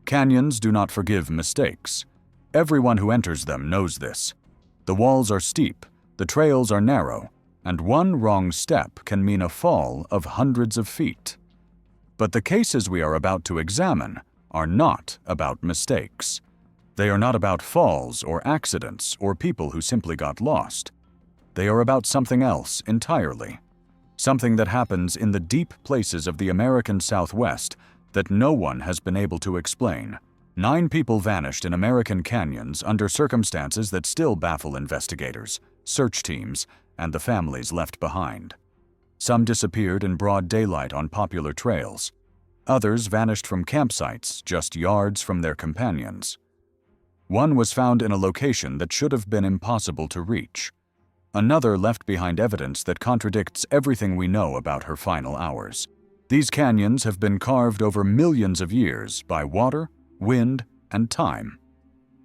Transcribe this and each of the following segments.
Canyons do not forgive mistakes. Everyone who enters them knows this. The walls are steep, the trails are narrow, and one wrong step can mean a fall of hundreds of feet. But the cases we are about to examine are not about mistakes. They are not about falls or accidents or people who simply got lost. They are about something else entirely. Something that happens in the deep places of the American Southwest that no one has been able to explain. 9 people vanished in American canyons under circumstances that still baffle investigators, search teams, and the families left behind. Some disappeared in broad daylight on popular trails. Others vanished from campsites just yards from their companions. One was found in a location that should have been impossible to reach. Another left behind evidence that contradicts everything we know about her final hours. These canyons have been carved over millions of years by water, wind, and time.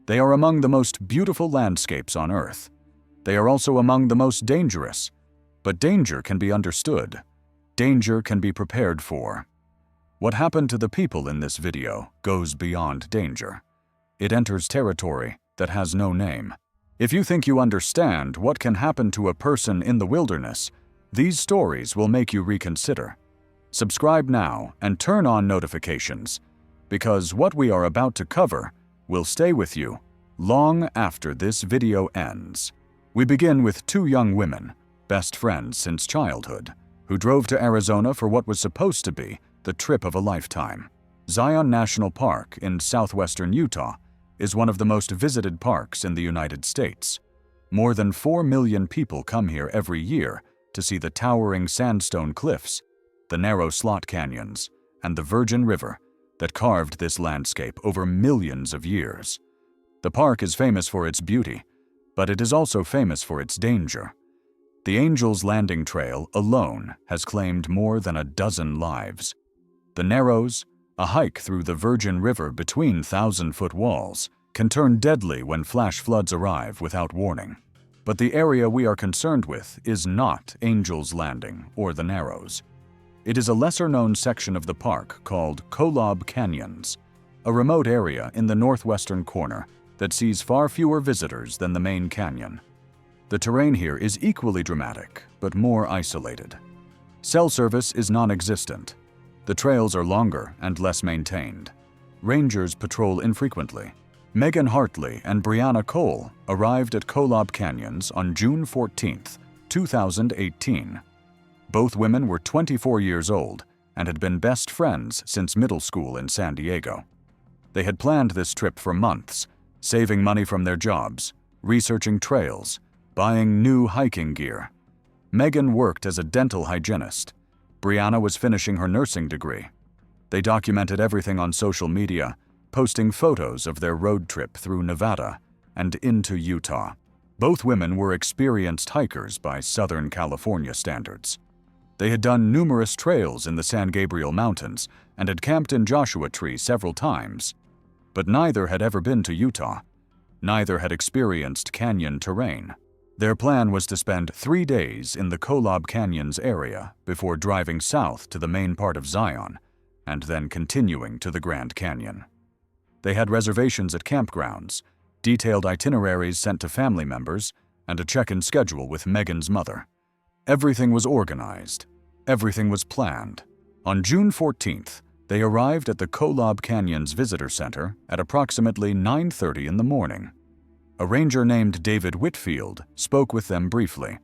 They are among the most beautiful landscapes on Earth. They are also among the most dangerous. But danger can be understood. Danger can be prepared for. What happened to the people in this video goes beyond danger. It enters territory that has no name. If you think you understand what can happen to a person in the wilderness, these stories will make you reconsider. Subscribe now and turn on notifications, because what we are about to cover will stay with you long after this video ends. We begin with 2 young women, best friends since childhood, who drove to Arizona for what was supposed to be the trip of a lifetime. Zion National Park in southwestern Utah is one of the most visited parks in the United States. More than 4 million people come here every year to see the towering sandstone cliffs, the narrow slot canyons, and the Virgin River that carved this landscape over millions of years. The park is famous for its beauty, but it is also famous for its danger. The Angel's Landing Trail alone has claimed more than a dozen lives. The Narrows, a hike through the Virgin River between 1,000-foot walls, can turn deadly when flash floods arrive without warning. But the area we are concerned with is not Angel's Landing or the Narrows. It is a lesser-known section of the park called Kolob Canyons, a remote area in the northwestern corner that sees far fewer visitors than the main canyon. The terrain here is equally dramatic, but more isolated. Cell service is non-existent. The trails are longer and less maintained. Rangers patrol infrequently. Megan Hartley and Briana Cole arrived at Kolob Canyons on June 14, 2018. Both women were 24 years old and had been best friends since middle school in San Diego. They had planned this trip for months, saving money from their jobs, researching trails, buying new hiking gear. Megan worked as a dental hygienist. Briana was finishing her nursing degree. They documented everything on social media, posting photos of their road trip through Nevada and into Utah. Both women were experienced hikers by Southern California standards. They had done numerous trails in the San Gabriel Mountains and had camped in Joshua Tree several times. But neither had ever been to Utah. Neither had experienced canyon terrain. Their plan was to spend 3 days in the Kolob Canyons area before driving south to the main part of Zion and then continuing to the Grand Canyon. They had reservations at campgrounds, detailed itineraries sent to family members, and a check-in schedule with Megan's mother. Everything was organized. Everything was planned. On June 14th, they arrived at the Kolob Canyons Visitor Center at approximately 9:30 in the morning. A ranger named David Whitfield spoke with them briefly.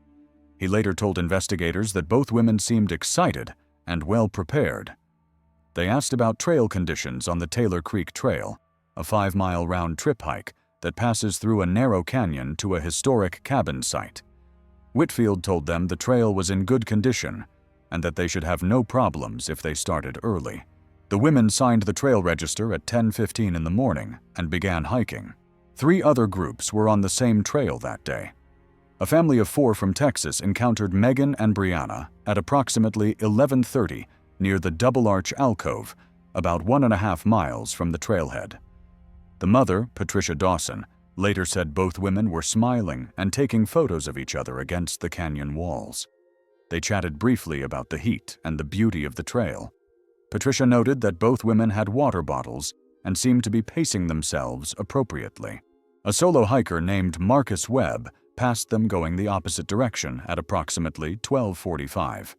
He later told investigators that both women seemed excited and well prepared. They asked about trail conditions on the Taylor Creek Trail, a 5-mile round-trip hike that passes through a narrow canyon to a historic cabin site. Whitfield told them the trail was in good condition and that they should have no problems if they started early. The women signed the trail register at 10:15 in the morning and began hiking. 3 other groups were on the same trail that day. A family of 4 from Texas encountered Megan and Briana at approximately 11:30 near the Double Arch Alcove, about 1.5 miles from the trailhead. The mother, Patricia Dawson, later said both women were smiling and taking photos of each other against the canyon walls. They chatted briefly about the heat and the beauty of the trail. Patricia noted that both women had water bottles and seemed to be pacing themselves appropriately. A solo hiker named Marcus Webb passed them going the opposite direction at approximately 12:45.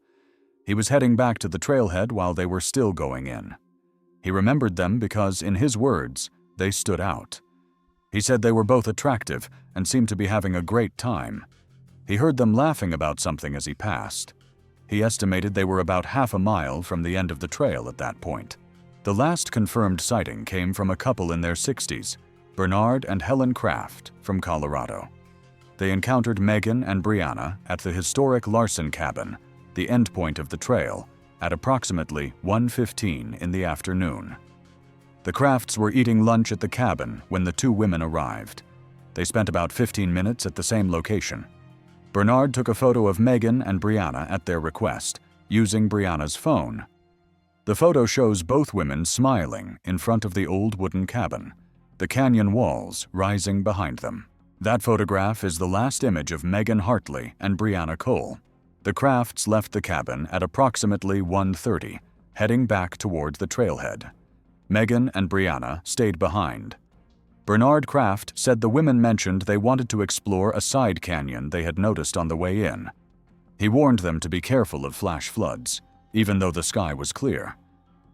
He was heading back to the trailhead while they were still going in. He remembered them because, in his words, they stood out. He said they were both attractive and seemed to be having a great time. He heard them laughing about something as he passed. He estimated they were about half a mile from the end of the trail at that point. The last confirmed sighting came from a couple in their 60s, Bernard and Helen Kraft from Colorado. They encountered Megan and Briana at the historic Larson cabin, the endpoint of the trail, at approximately 1:15 in the afternoon. The Krafts were eating lunch at the cabin when the two women arrived. They spent about 15 minutes at the same location. Bernard took a photo of Megan and Briana at their request, using Briana's phone. The photo shows both women smiling in front of the old wooden cabin, the canyon walls rising behind them. That photograph is the last image of Megan Hartley and Briana Cole. The Krafts left the cabin at approximately 1:30, heading back toward the trailhead. Megan and Briana stayed behind. Bernard Kraft said the women mentioned they wanted to explore a side canyon they had noticed on the way in. He warned them to be careful of flash floods, even though the sky was clear.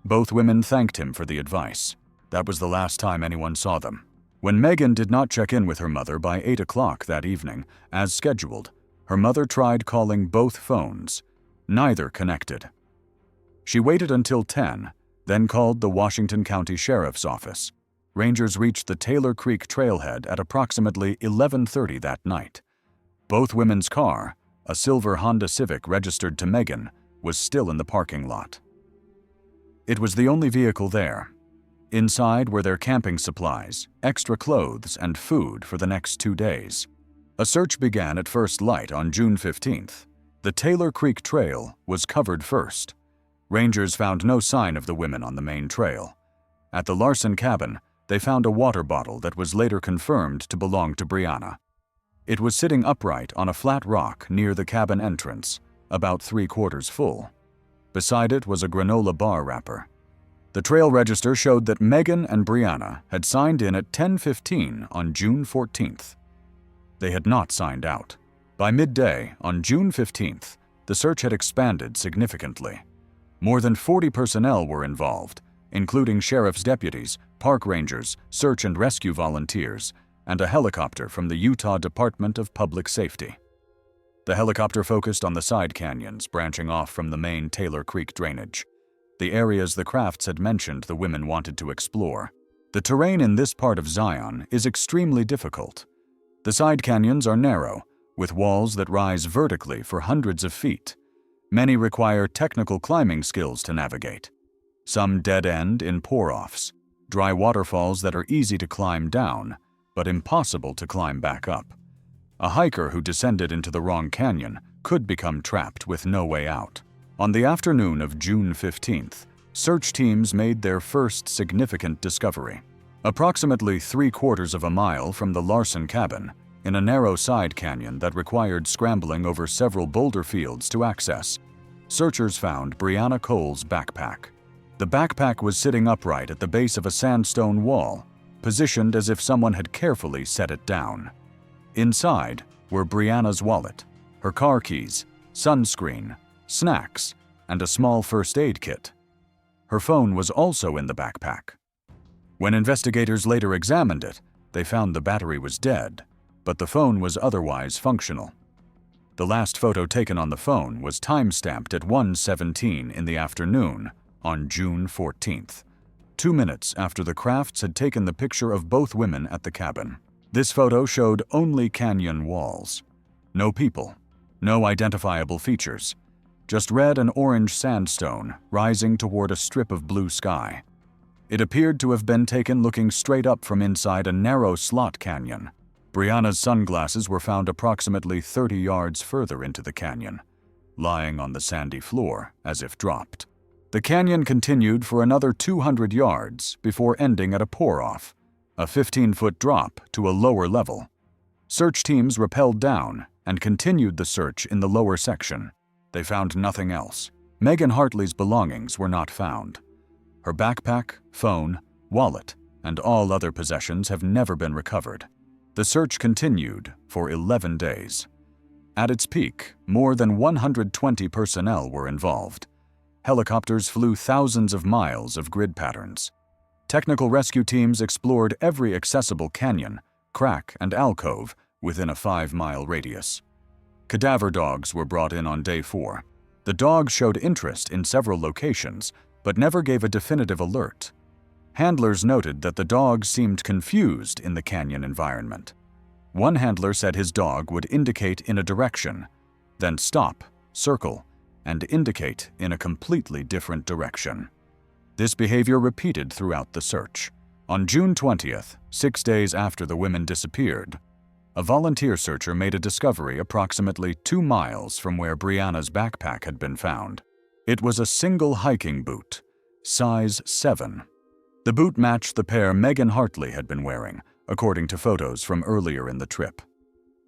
Both women thanked him for the advice. That was the last time anyone saw them. When Megan did not check in with her mother by 8 o'clock that evening, as scheduled, her mother tried calling both phones. Neither connected. She waited until 10, then called the Washington County Sheriff's Office. Rangers reached the Taylor Creek trailhead at approximately 11:30 that night. Both women's car, a silver Honda Civic registered to Megan, was still in the parking lot. It was the only vehicle there. Inside were their camping supplies, extra clothes, and food for the next 2 days. A search began at first light on June 15th. The Taylor Creek Trail was covered first. Rangers found no sign of the women on the main trail. At the Larson cabin, they found a water bottle that was later confirmed to belong to Briana. It was sitting upright on a flat rock near the cabin entrance, about 3/4 full. Beside it was a granola bar wrapper. The trail register showed that Megan and Briana had signed in at 10:15 on June 14th. They had not signed out. By midday on June 15th, the search had expanded significantly. More than 40 personnel were involved, including sheriff's deputies, park rangers, search and rescue volunteers, and a helicopter from the Utah Department of Public Safety. The helicopter focused on the side canyons branching off from the main Taylor Creek drainage, the areas the Krafts had mentioned the women wanted to explore. The terrain in this part of Zion is extremely difficult. The side canyons are narrow, with walls that rise vertically for hundreds of feet. Many require technical climbing skills to navigate. Some dead end in pour-offs, dry waterfalls that are easy to climb down, but impossible to climb back up. A hiker who descended into the wrong canyon could become trapped with no way out. On the afternoon of June 15th, search teams made their first significant discovery. Approximately 3/4 of a mile from the Larson cabin, in a narrow side canyon that required scrambling over several boulder fields to access, searchers found Briana Cole's backpack. The backpack was sitting upright at the base of a sandstone wall, positioned as if someone had carefully set it down. Inside were Briana's wallet, her car keys, sunscreen, snacks, and a small first aid kit. Her phone was also in the backpack. When investigators later examined it, they found the battery was dead, but the phone was otherwise functional. The last photo taken on the phone was time-stamped at 1:17 in the afternoon on June 14th, 2 minutes after the Krafts had taken the picture of both women at the cabin. This photo showed only canyon walls. No people, no identifiable features, just red and orange sandstone rising toward a strip of blue sky. It appeared to have been taken looking straight up from inside a narrow slot canyon. Briana's sunglasses were found approximately 30 yards further into the canyon, lying on the sandy floor as if dropped. The canyon continued for another 200 yards before ending at a pour-off, a 15-foot drop to a lower level. Search teams rappelled down and continued the search in the lower section. They found nothing else. Megan Hartley's belongings were not found. Her backpack, phone, wallet, and all other possessions have never been recovered. The search continued for 11 days. At its peak, more than 120 personnel were involved. Helicopters flew thousands of miles of grid patterns. Technical rescue teams explored every accessible canyon, crack, and alcove within a 5-mile radius. Cadaver dogs were brought in on day 4. The dogs showed interest in several locations, but never gave a definitive alert. Handlers noted that the dogs seemed confused in the canyon environment. One handler said his dog would indicate in a direction, then stop, circle, and indicate in a completely different direction. This behavior repeated throughout the search. On June 20th, 6 days after the women disappeared, a volunteer searcher made a discovery approximately 2 miles from where Briana's backpack had been found. It was a single hiking boot, size 7. The boot matched the pair Megan Hartley had been wearing, according to photos from earlier in the trip.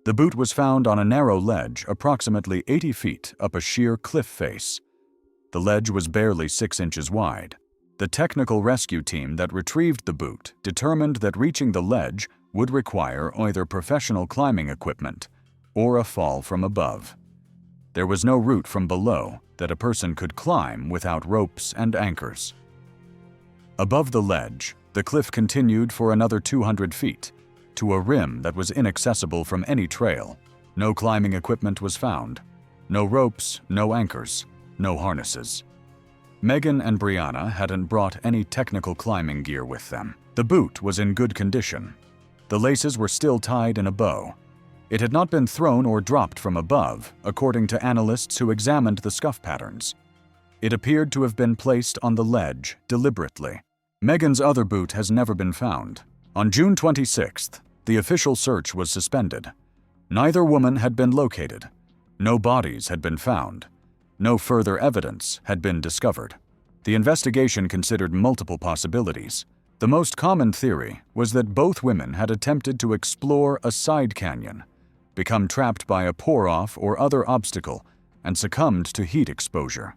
The boot was found on a narrow ledge approximately 80 feet up a sheer cliff face. The ledge was barely 6 inches wide. The technical rescue team that retrieved the boot determined that reaching the ledge would require either professional climbing equipment or a fall from above. There was no route from below that a person could climb without ropes and anchors. Above the ledge, the cliff continued for another 200 feet, to a rim that was inaccessible from any trail. No climbing equipment was found. No ropes, no anchors, no harnesses. Megan and Briana hadn't brought any technical climbing gear with them. The boot was in good condition. The laces were still tied in a bow. It had not been thrown or dropped from above, according to analysts who examined the scuff patterns. It appeared to have been placed on the ledge deliberately. Megan's other boot has never been found. On June 26th, the official search was suspended. Neither woman had been located. No bodies had been found. No further evidence had been discovered. The investigation considered multiple possibilities. The most common theory was that both women had attempted to explore a side canyon, become trapped by a pour-off or other obstacle, and succumbed to heat exposure.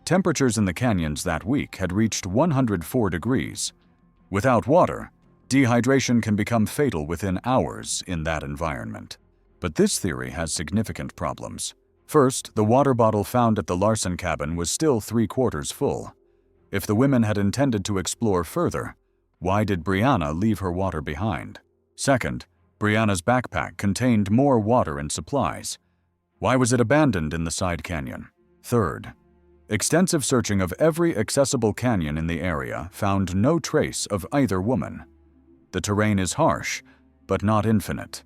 Temperatures in the canyons that week had reached 104 degrees. Without water, dehydration can become fatal within hours in that environment. But this theory has significant problems. First, the water bottle found at the Larson cabin was still 3/4 full. If the women had intended to explore further, why did Briana leave her water behind? Second, Briana's backpack contained more water and supplies. Why was it abandoned in the side canyon? Third, extensive searching of every accessible canyon in the area found no trace of either woman. The terrain is harsh, but not infinite.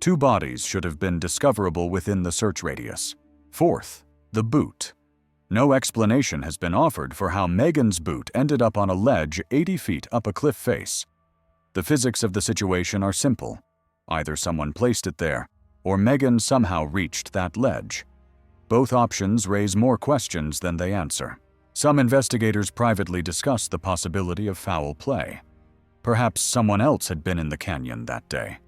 2 bodies should have been discoverable within the search radius. Fourth, the boot. No explanation has been offered for how Megan's boot ended up on a ledge 80 feet up a cliff face. The physics of the situation are simple. Either someone placed it there, or Megan somehow reached that ledge. Both options raise more questions than they answer. Some investigators privately discuss the possibility of foul play. Perhaps someone else had been in the canyon that day.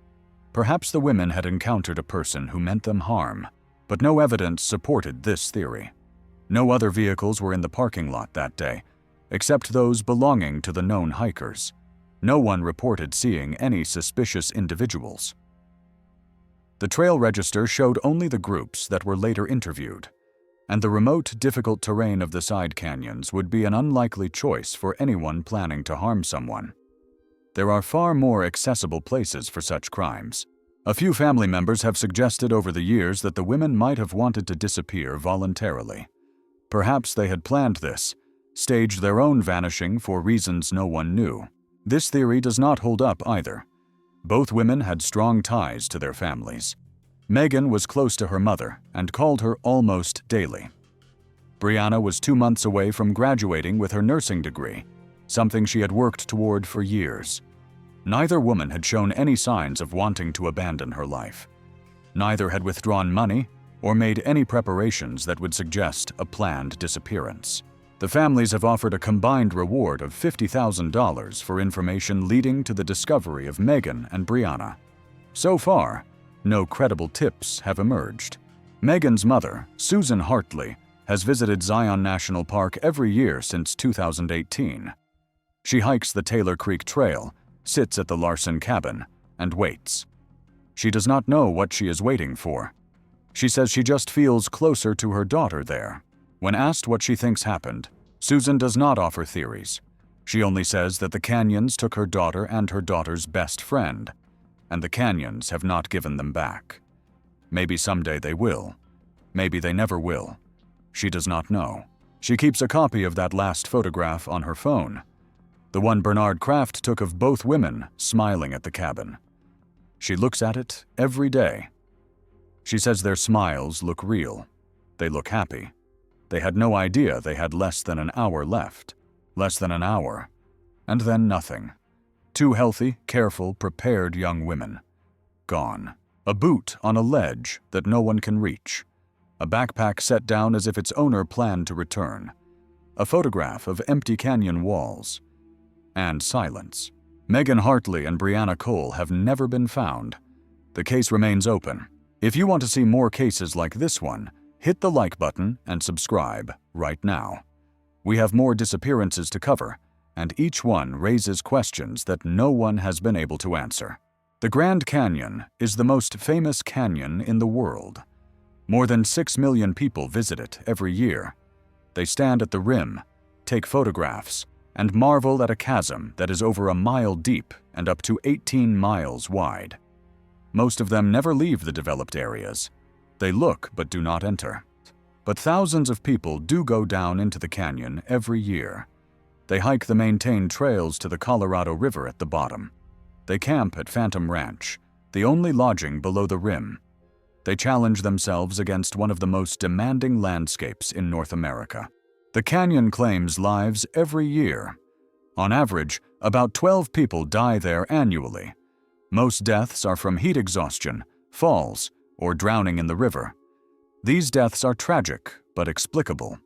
Perhaps the women had encountered a person who meant them harm, but no evidence supported this theory. No other vehicles were in the parking lot that day, except those belonging to the known hikers. No one reported seeing any suspicious individuals. The trail register showed only the groups that were later interviewed, and the remote, difficult terrain of the side canyons would be an unlikely choice for anyone planning to harm someone. There are far more accessible places for such crimes. A few family members have suggested over the years that the women might have wanted to disappear voluntarily. Perhaps they had planned this, staged their own vanishing for reasons no one knew. This theory does not hold up either. Both women had strong ties to their families. Megan was close to her mother and called her almost daily. Briana was 2 months away from graduating with her nursing degree, something she had worked toward for years. Neither woman had shown any signs of wanting to abandon her life. Neither had withdrawn money or made any preparations that would suggest a planned disappearance. The families have offered a combined reward of $50,000 for information leading to the discovery of Megan and Briana. So far, no credible tips have emerged. Megan's mother, Susan Hartley, has visited Zion National Park every year since 2018. She hikes the Taylor Creek Trail, sits at the Larson cabin, and waits. She does not know what she is waiting for. She says she just feels closer to her daughter there. When asked what she thinks happened, Susan does not offer theories. She only says that the Canyons took her daughter and her daughter's best friend, and the Canyons have not given them back. Maybe someday they will. Maybe they never will. She does not know. She keeps a copy of that last photograph on her phone, the one Bernard Kraft took of both women smiling at the cabin. She looks at it every day. She says their smiles look real. They look happy. They had no idea they had less than an hour left. Less than an hour. And then nothing. Two healthy, careful, prepared young women. Gone. A boot on a ledge that no one can reach. A backpack set down as if its owner planned to return. A photograph of empty canyon walls. And silence. Megan Hartley and Briana Cole have never been found. The case remains open. If you want to see more cases like this one, hit the like button and subscribe right now. We have more disappearances to cover, and each one raises questions that no one has been able to answer. The Grand Canyon is the most famous canyon in the world. More than 6 million people visit it every year. They stand at the rim, take photographs, and marvel at a chasm that is over a mile deep and up to 18 miles wide. Most of them never leave the developed areas. They look but do not enter. But thousands of people do go down into the canyon every year. They hike the maintained trails to the Colorado River at the bottom. They camp at Phantom Ranch, the only lodging below the rim. They challenge themselves against one of the most demanding landscapes in North America. The canyon claims lives every year. On average, about 12 people die there annually. Most deaths are from heat exhaustion, falls, or drowning in the river. These deaths are tragic but explicable.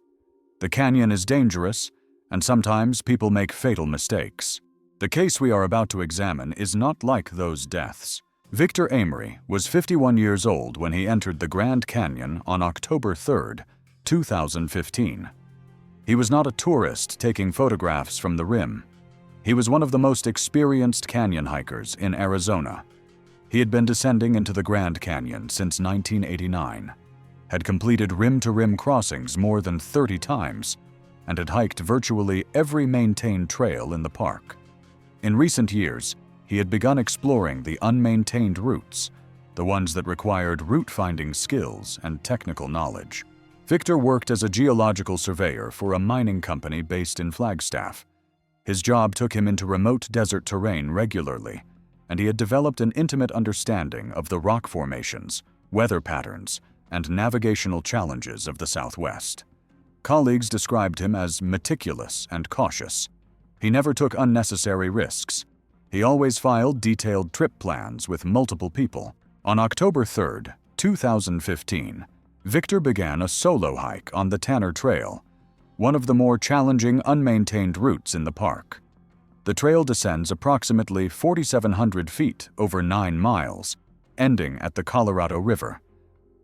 The canyon is dangerous, and sometimes people make fatal mistakes. The case we are about to examine is not like those deaths. Victor Amory was 51 years old when he entered the Grand Canyon on October 3, 2015. He was not a tourist taking photographs from the rim. He was one of the most experienced canyon hikers in Arizona. He had been descending into the Grand Canyon since 1989, had completed rim-to-rim crossings more than 30 times, and had hiked virtually every maintained trail in the park. In recent years, he had begun exploring the unmaintained routes, the ones that required route-finding skills and technical knowledge. Victor worked as a geological surveyor for a mining company based in Flagstaff. His job took him into remote desert terrain regularly, and he had developed an intimate understanding of the rock formations, weather patterns, and navigational challenges of the Southwest. Colleagues described him as meticulous and cautious. He never took unnecessary risks. He always filed detailed trip plans with multiple people. On October 3, 2015, Victor began a solo hike on the Tanner Trail, one of the more challenging unmaintained routes in the park. The trail descends approximately 4,700 feet over 9 miles, ending at the Colorado River.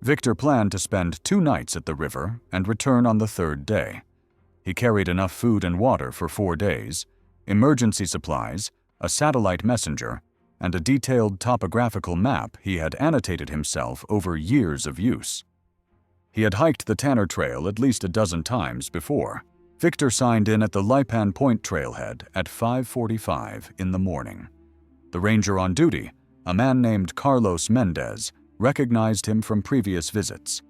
Victor planned to spend 2 nights at the river and return on the 3rd day. He carried enough food and water for 4 days, emergency supplies, a satellite messenger, and a detailed topographical map he had annotated himself over years of use. He had hiked the Tanner Trail at least a dozen times before. Victor signed in at the Lipan Point trailhead at 5:45 in the morning. The ranger on duty, a man named Carlos Mendez, recognized him from previous visits.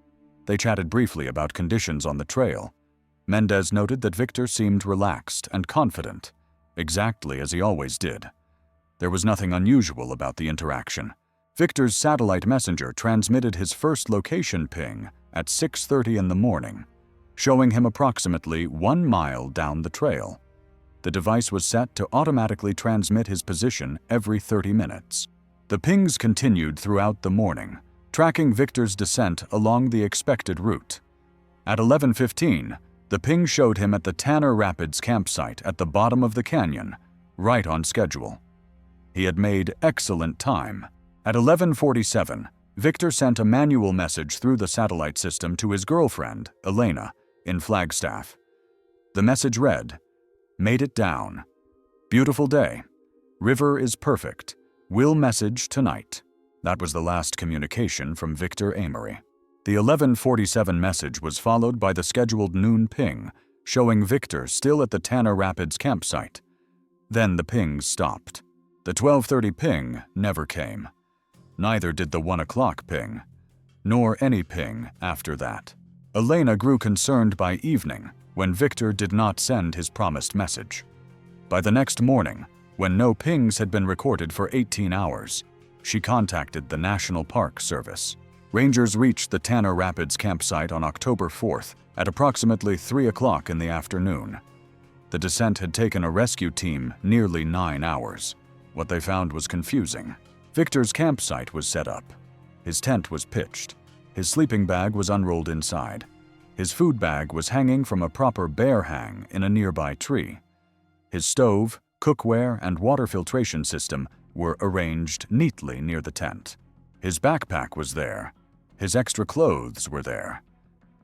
They chatted briefly about conditions on the trail. Mendez noted that Victor seemed relaxed and confident, exactly as he always did. There was nothing unusual about the interaction. Victor's satellite messenger transmitted his first location ping at 6:30 in the morning, showing him approximately 1 mile down the trail. The device was set to automatically transmit his position every 30 minutes. The pings continued throughout the morning, tracking Victor's descent along the expected route. At 11:15, the ping showed him at the Tanner Rapids campsite at the bottom of the canyon, right on schedule. He had made excellent time. At 11:47, Victor sent a manual message through the satellite system to his girlfriend, Elena, in Flagstaff. The message read, "Made it down. Beautiful day. River is perfect. Will message tonight. That was the last communication from Victor Amory. The 11:47 message was followed by the scheduled noon ping, showing Victor still at the Tanner Rapids campsite. Then the pings stopped. The 12:30 ping never came. Neither did the 1 o'clock ping, nor any ping after that. Elena grew concerned by evening when Victor did not send his promised message. By the next morning, when no pings had been recorded for 18 hours, she contacted the National Park Service. Rangers reached the Tanner Rapids campsite on October 4th at approximately 3 o'clock in the afternoon. The descent had taken a rescue team nearly 9 hours. What they found was confusing. Victor's campsite was set up. His tent was pitched. His sleeping bag was unrolled inside. His food bag was hanging from a proper bear hang in a nearby tree. His stove, cookware, and water filtration system were arranged neatly near the tent. His backpack was there. His extra clothes were there.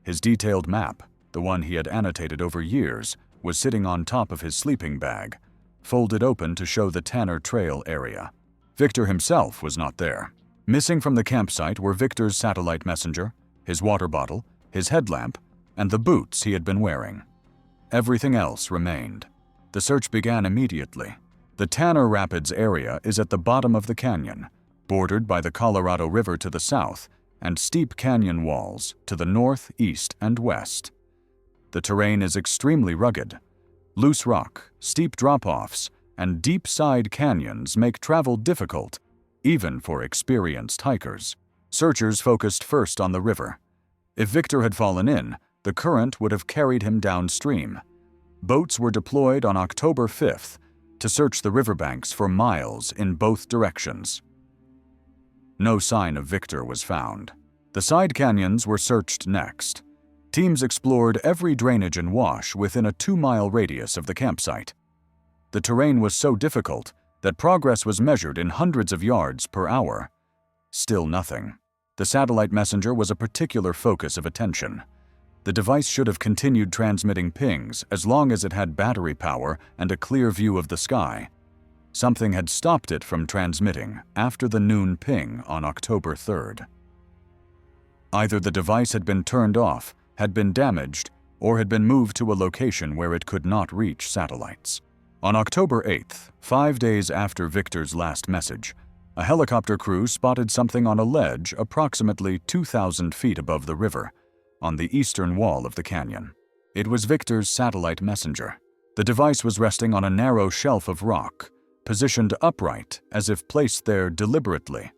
His detailed map, the one he had annotated over years, was sitting on top of his sleeping bag, folded open to show the Tanner Trail area. Victor himself was not there. Missing from the campsite were Victor's satellite messenger, his water bottle, his headlamp, and the boots he had been wearing. Everything else remained. The search began immediately. The Tanner Rapids area is at the bottom of the canyon, bordered by the Colorado River to the south and steep canyon walls to the north, east, and west. The terrain is extremely rugged. Loose rock, steep drop-offs, and deep side canyons make travel difficult, even for experienced hikers. Searchers focused first on the river. If Victor had fallen in, the current would have carried him downstream. Boats were deployed on October 5th to search the riverbanks for miles in both directions. No sign of Victor was found. The side canyons were searched next. Teams explored every drainage and wash within a 2-mile radius of the campsite. The terrain was so difficult that progress was measured in hundreds of yards per hour. Still nothing. The satellite messenger was a particular focus of attention. The device should have continued transmitting pings as long as it had battery power and a clear view of the sky. Something had stopped it from transmitting after the noon ping on October 3rd. Either the device had been turned off, had been damaged, or had been moved to a location where it could not reach satellites. On October 8th, 5 days after Victor's last message, a helicopter crew spotted something on a ledge approximately 2,000 feet above the river, on the eastern wall of the canyon. It was Victor's satellite messenger. The device was resting on a narrow shelf of rock, positioned upright as if placed there deliberately.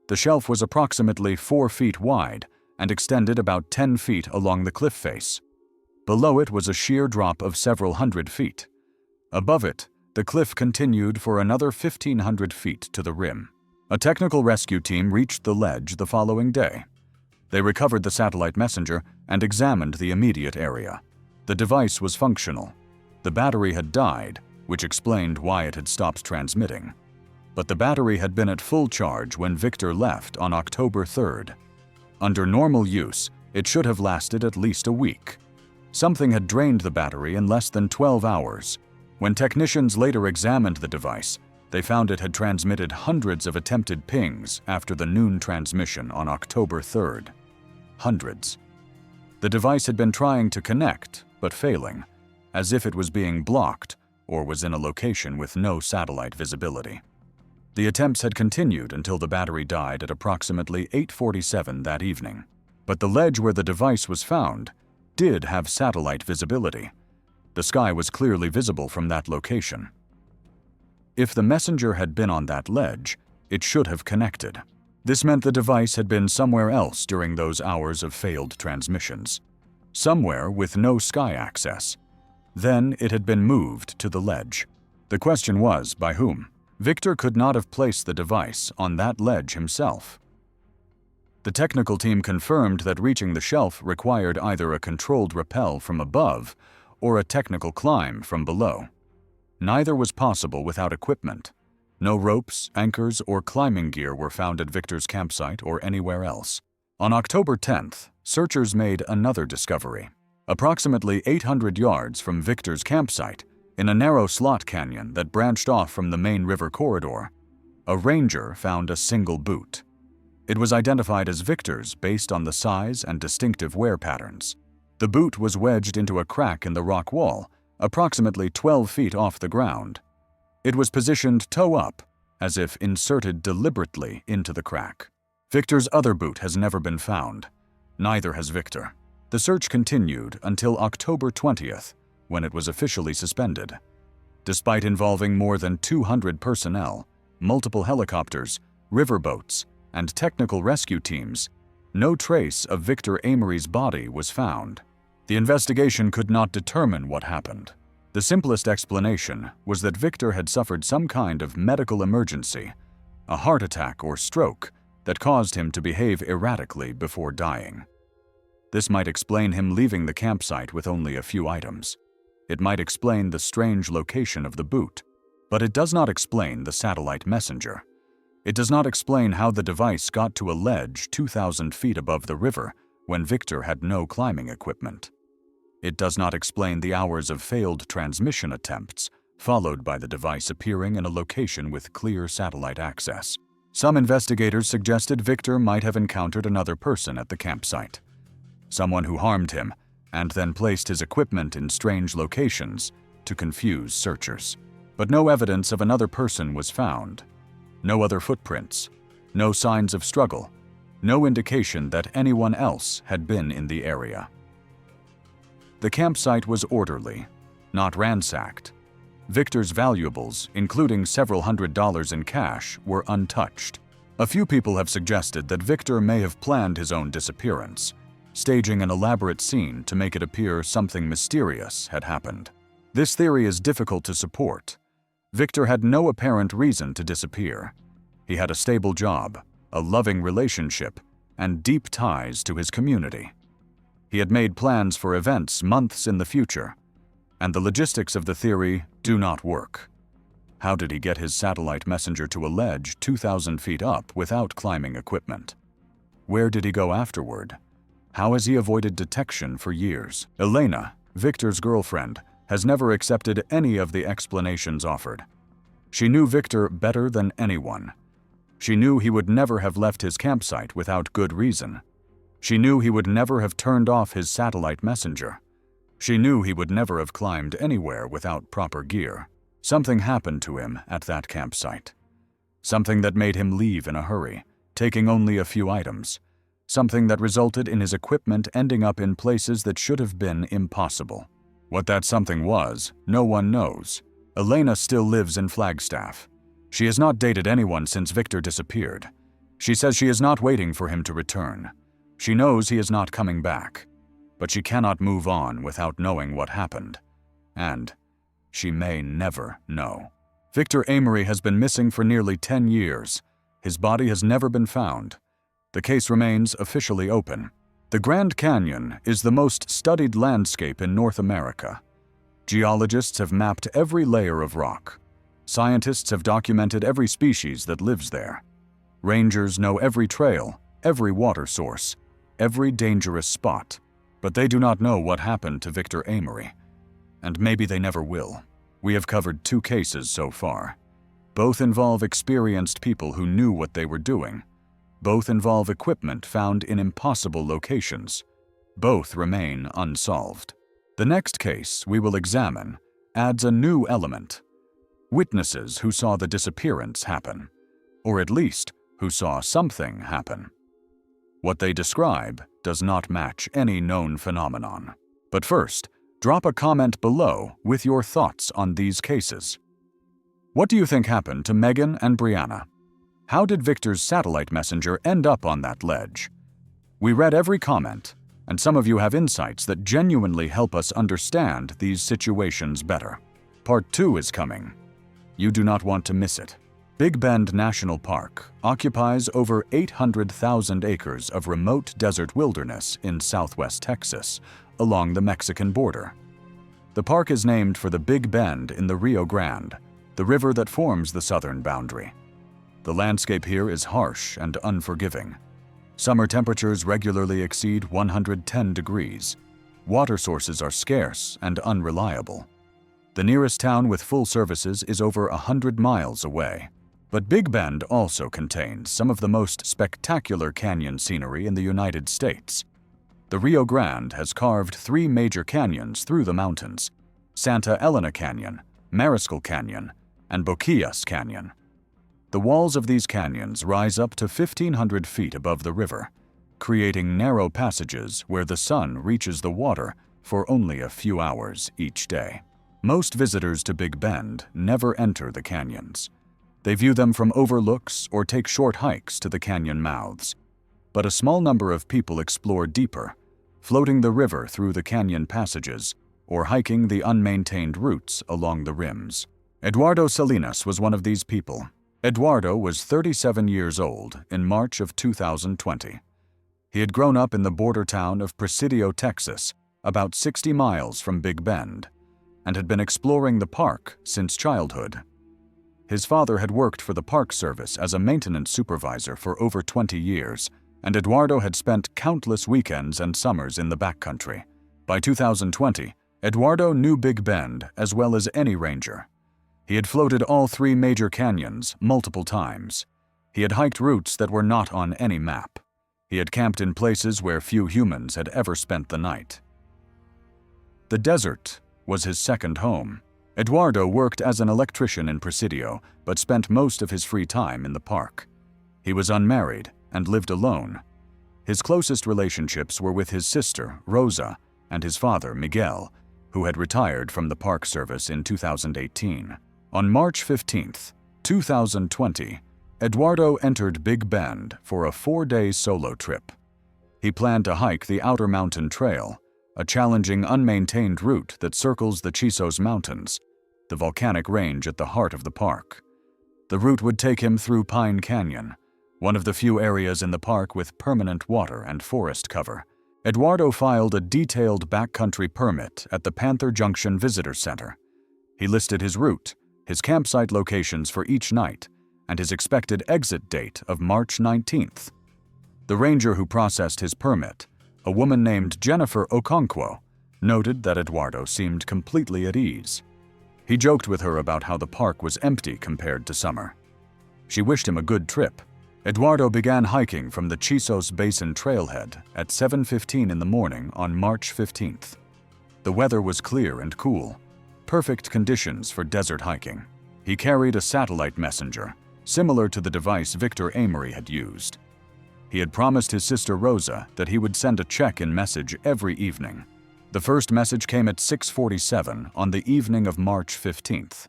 The shelf was approximately 4 feet wide and extended about 10 feet along the cliff face. Below it was a sheer drop of several hundred feet. Above it, the cliff continued for another 1,500 feet to the rim. A technical rescue team reached the ledge the following day. They recovered the satellite messenger and examined the immediate area. The device was functional. The battery had died, which explained why it had stopped transmitting. But the battery had been at full charge when Victor left on October 3rd. Under normal use, it should have lasted at least a week. Something had drained the battery in less than 12 hours. When technicians later examined the device, they found it had transmitted hundreds of attempted pings after the noon transmission on October 3rd. Hundreds. The device had been trying to connect, but failing, as if it was being blocked or was in a location with no satellite visibility. The attempts had continued until the battery died at approximately 8:47 that evening. But the ledge where the device was found did have satellite visibility. The sky was clearly visible from that location. If the messenger had been on that ledge, it should have connected. This meant the device had been somewhere else during those hours of failed transmissions. Somewhere with no sky access. Then it had been moved to the ledge. The question was, by whom? Victor could not have placed the device on that ledge himself. The technical team confirmed that reaching the shelf required either a controlled rappel from above or a technical climb from below. Neither was possible without equipment. No ropes, anchors, or climbing gear were found at Victor's campsite or anywhere else. On October 10th, searchers made another discovery. Approximately 800 yards from Victor's campsite, In a narrow slot canyon that branched off from the main river corridor, a ranger found a single boot. It was identified as Victor's based on the size and distinctive wear patterns. The boot was wedged into a crack in the rock wall, approximately 12 feet off the ground. It was positioned toe up, as if inserted deliberately into the crack. Victor's other boot has never been found. Neither has Victor. The search continued until October 20th, when it was officially suspended. Despite involving more than 200 personnel, multiple helicopters, riverboats, and technical rescue teams, no trace of Victor Amory's body was found. The investigation could not determine what happened. The simplest explanation was that Victor had suffered some kind of medical emergency, a heart attack or stroke, that caused him to behave erratically before dying. This might explain him leaving the campsite with only a few items. It might explain the strange location of the boot, but it does not explain the satellite messenger. It does not explain how the device got to a ledge 2,000 feet above the river when Victor had no climbing equipment. It does not explain the hours of failed transmission attempts, followed by the device appearing in a location with clear satellite access. Some investigators suggested Victor might have encountered another person at the campsite, someone who harmed him and then placed his equipment in strange locations to confuse searchers. But no evidence of another person was found. No other footprints, no signs of struggle, no indication that anyone else had been in the area. The campsite was orderly, not ransacked. Victor's valuables, including several $100s in cash, were untouched. A few people have suggested that Victor may have planned his own disappearance, staging an elaborate scene to make it appear something mysterious had happened. This theory is difficult to support. Victor had no apparent reason to disappear. He had a stable job, a loving relationship, and deep ties to his community. He had made plans for events months in the future, and the logistics of the theory do not work. How did he get his satellite messenger to a ledge 2,000 feet up without climbing equipment? Where did he go afterward? How has he avoided detection for years? Elena, Victor's girlfriend, has never accepted any of the explanations offered. She knew Victor better than anyone. She knew he would never have left his campsite without good reason. She knew he would never have turned off his satellite messenger. She knew he would never have climbed anywhere without proper gear. Something happened to him at that campsite. Something that made him leave in a hurry, taking only a few items. Something that resulted in his equipment ending up in places that should have been impossible. What that something was, no one knows. Elena still lives in Flagstaff. She has not dated anyone since Victor disappeared. She says she is not waiting for him to return. She knows he is not coming back, but she cannot move on without knowing what happened. And she may never know. Victor Amory has been missing for nearly 10 years. His body has never been found. The case remains officially open. The Grand Canyon is the most studied landscape in North America. Geologists have mapped every layer of rock. Scientists have documented every species that lives there. Rangers know every trail, every water source, every dangerous spot, but they do not know what happened to Victor Amory. And maybe they never will. We have covered 2 cases so far. Both involve experienced people who knew what they were doing. Both involve equipment found in impossible locations. Both remain unsolved. The next case we will examine adds a new element. Witnesses who saw the disappearance happen, or at least who saw something happen. What they describe does not match any known phenomenon. But first, drop a comment below with your thoughts on these cases. What do you think happened to Megan and Briana? How did Victor's satellite messenger end up on that ledge? We read every comment, and some of you have insights that genuinely help us understand these situations better. Part 2 is coming. You do not want to miss it. Big Bend National Park occupies over 800,000 acres of remote desert wilderness in southwest Texas, along the Mexican border. The park is named for the Big Bend in the Rio Grande, the river that forms the southern boundary. The landscape here is harsh and unforgiving. Summer temperatures regularly exceed 110 degrees. Water sources are scarce and unreliable. The nearest town with full services is over 100 miles away. But Big Bend also contains some of the most spectacular canyon scenery in the United States. The Rio Grande has carved 3 major canyons through the mountains: Santa Elena Canyon, Mariscal Canyon, and Boquillas Canyon. The walls of these canyons rise up to 1,500 feet above the river, creating narrow passages where the sun reaches the water for only a few hours each day. Most visitors to Big Bend never enter the canyons. They view them from overlooks or take short hikes to the canyon mouths. But a small number of people explore deeper, floating the river through the canyon passages or hiking the unmaintained routes along the rims. Eduardo Salinas was one of these people. Eduardo was 37 years old in March of 2020. He had grown up in the border town of Presidio, Texas, about 60 miles from Big Bend, and had been exploring the park since childhood. His father had worked for the Park Service as a maintenance supervisor for over 20 years, and Eduardo had spent countless weekends and summers in the backcountry. By 2020, Eduardo knew Big Bend as well as any ranger. He had floated all 3 major canyons multiple times. He had hiked routes that were not on any map. He had camped in places where few humans had ever spent the night. The desert was his second home. Eduardo worked as an electrician in Presidio, but spent most of his free time in the park. He was unmarried and lived alone. His closest relationships were with his sister, Rosa, and his father, Miguel, who had retired from the Park Service in 2018. On March 15, 2020, Eduardo entered Big Bend for a 4-day solo trip. He planned to hike the Outer Mountain Trail, a challenging unmaintained route that circles the Chisos Mountains, the volcanic range at the heart of the park. The route would take him through Pine Canyon, one of the few areas in the park with permanent water and forest cover. Eduardo filed a detailed backcountry permit at the Panther Junction Visitor Center. He listed his route, his campsite locations for each night, and his expected exit date of March 19th. The ranger who processed his permit, a woman named Jennifer Okonkwo, noted that Eduardo seemed completely at ease. He joked with her about how the park was empty compared to summer. She wished him a good trip. Eduardo began hiking from the Chisos Basin trailhead at 7:15 in the morning on March 15th. The weather was clear and cool, perfect conditions for desert hiking. He carried a satellite messenger, similar to the device Victor Amory had used. He had promised his sister Rosa that he would send a check-in message every evening. The first message came at 6:47 on the evening of March 15th.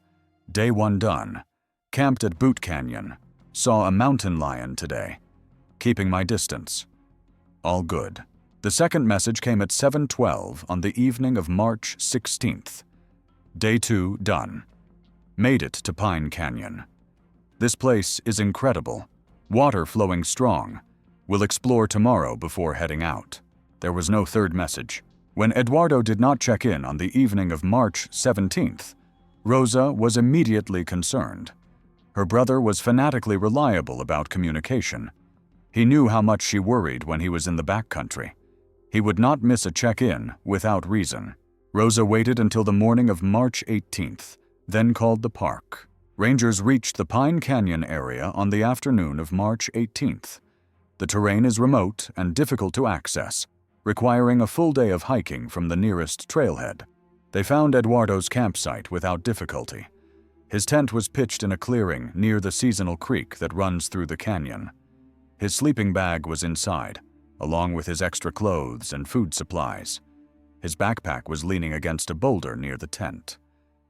Day 1 done. Camped at Boot Canyon. Saw a mountain lion today. Keeping my distance. All good. The second message came at 7:12 on the evening of March 16th. Day 2 done. Made it to Pine Canyon. This place is incredible. Water flowing strong. We'll explore tomorrow before heading out. There was no third message. When Eduardo did not check in on the evening of March 17th, Rosa was immediately concerned. Her brother was fanatically reliable about communication. He knew how much she worried when he was in the backcountry. He would not miss a check-in without reason. Rosa waited until the morning of March 18th, then called the park. Rangers reached the Pine Canyon area on the afternoon of March 18th. The terrain is remote and difficult to access, requiring a full day of hiking from the nearest trailhead. They found Eduardo's campsite without difficulty. His tent was pitched in a clearing near the seasonal creek that runs through the canyon. His sleeping bag was inside, along with his extra clothes and food supplies. His backpack was leaning against a boulder near the tent.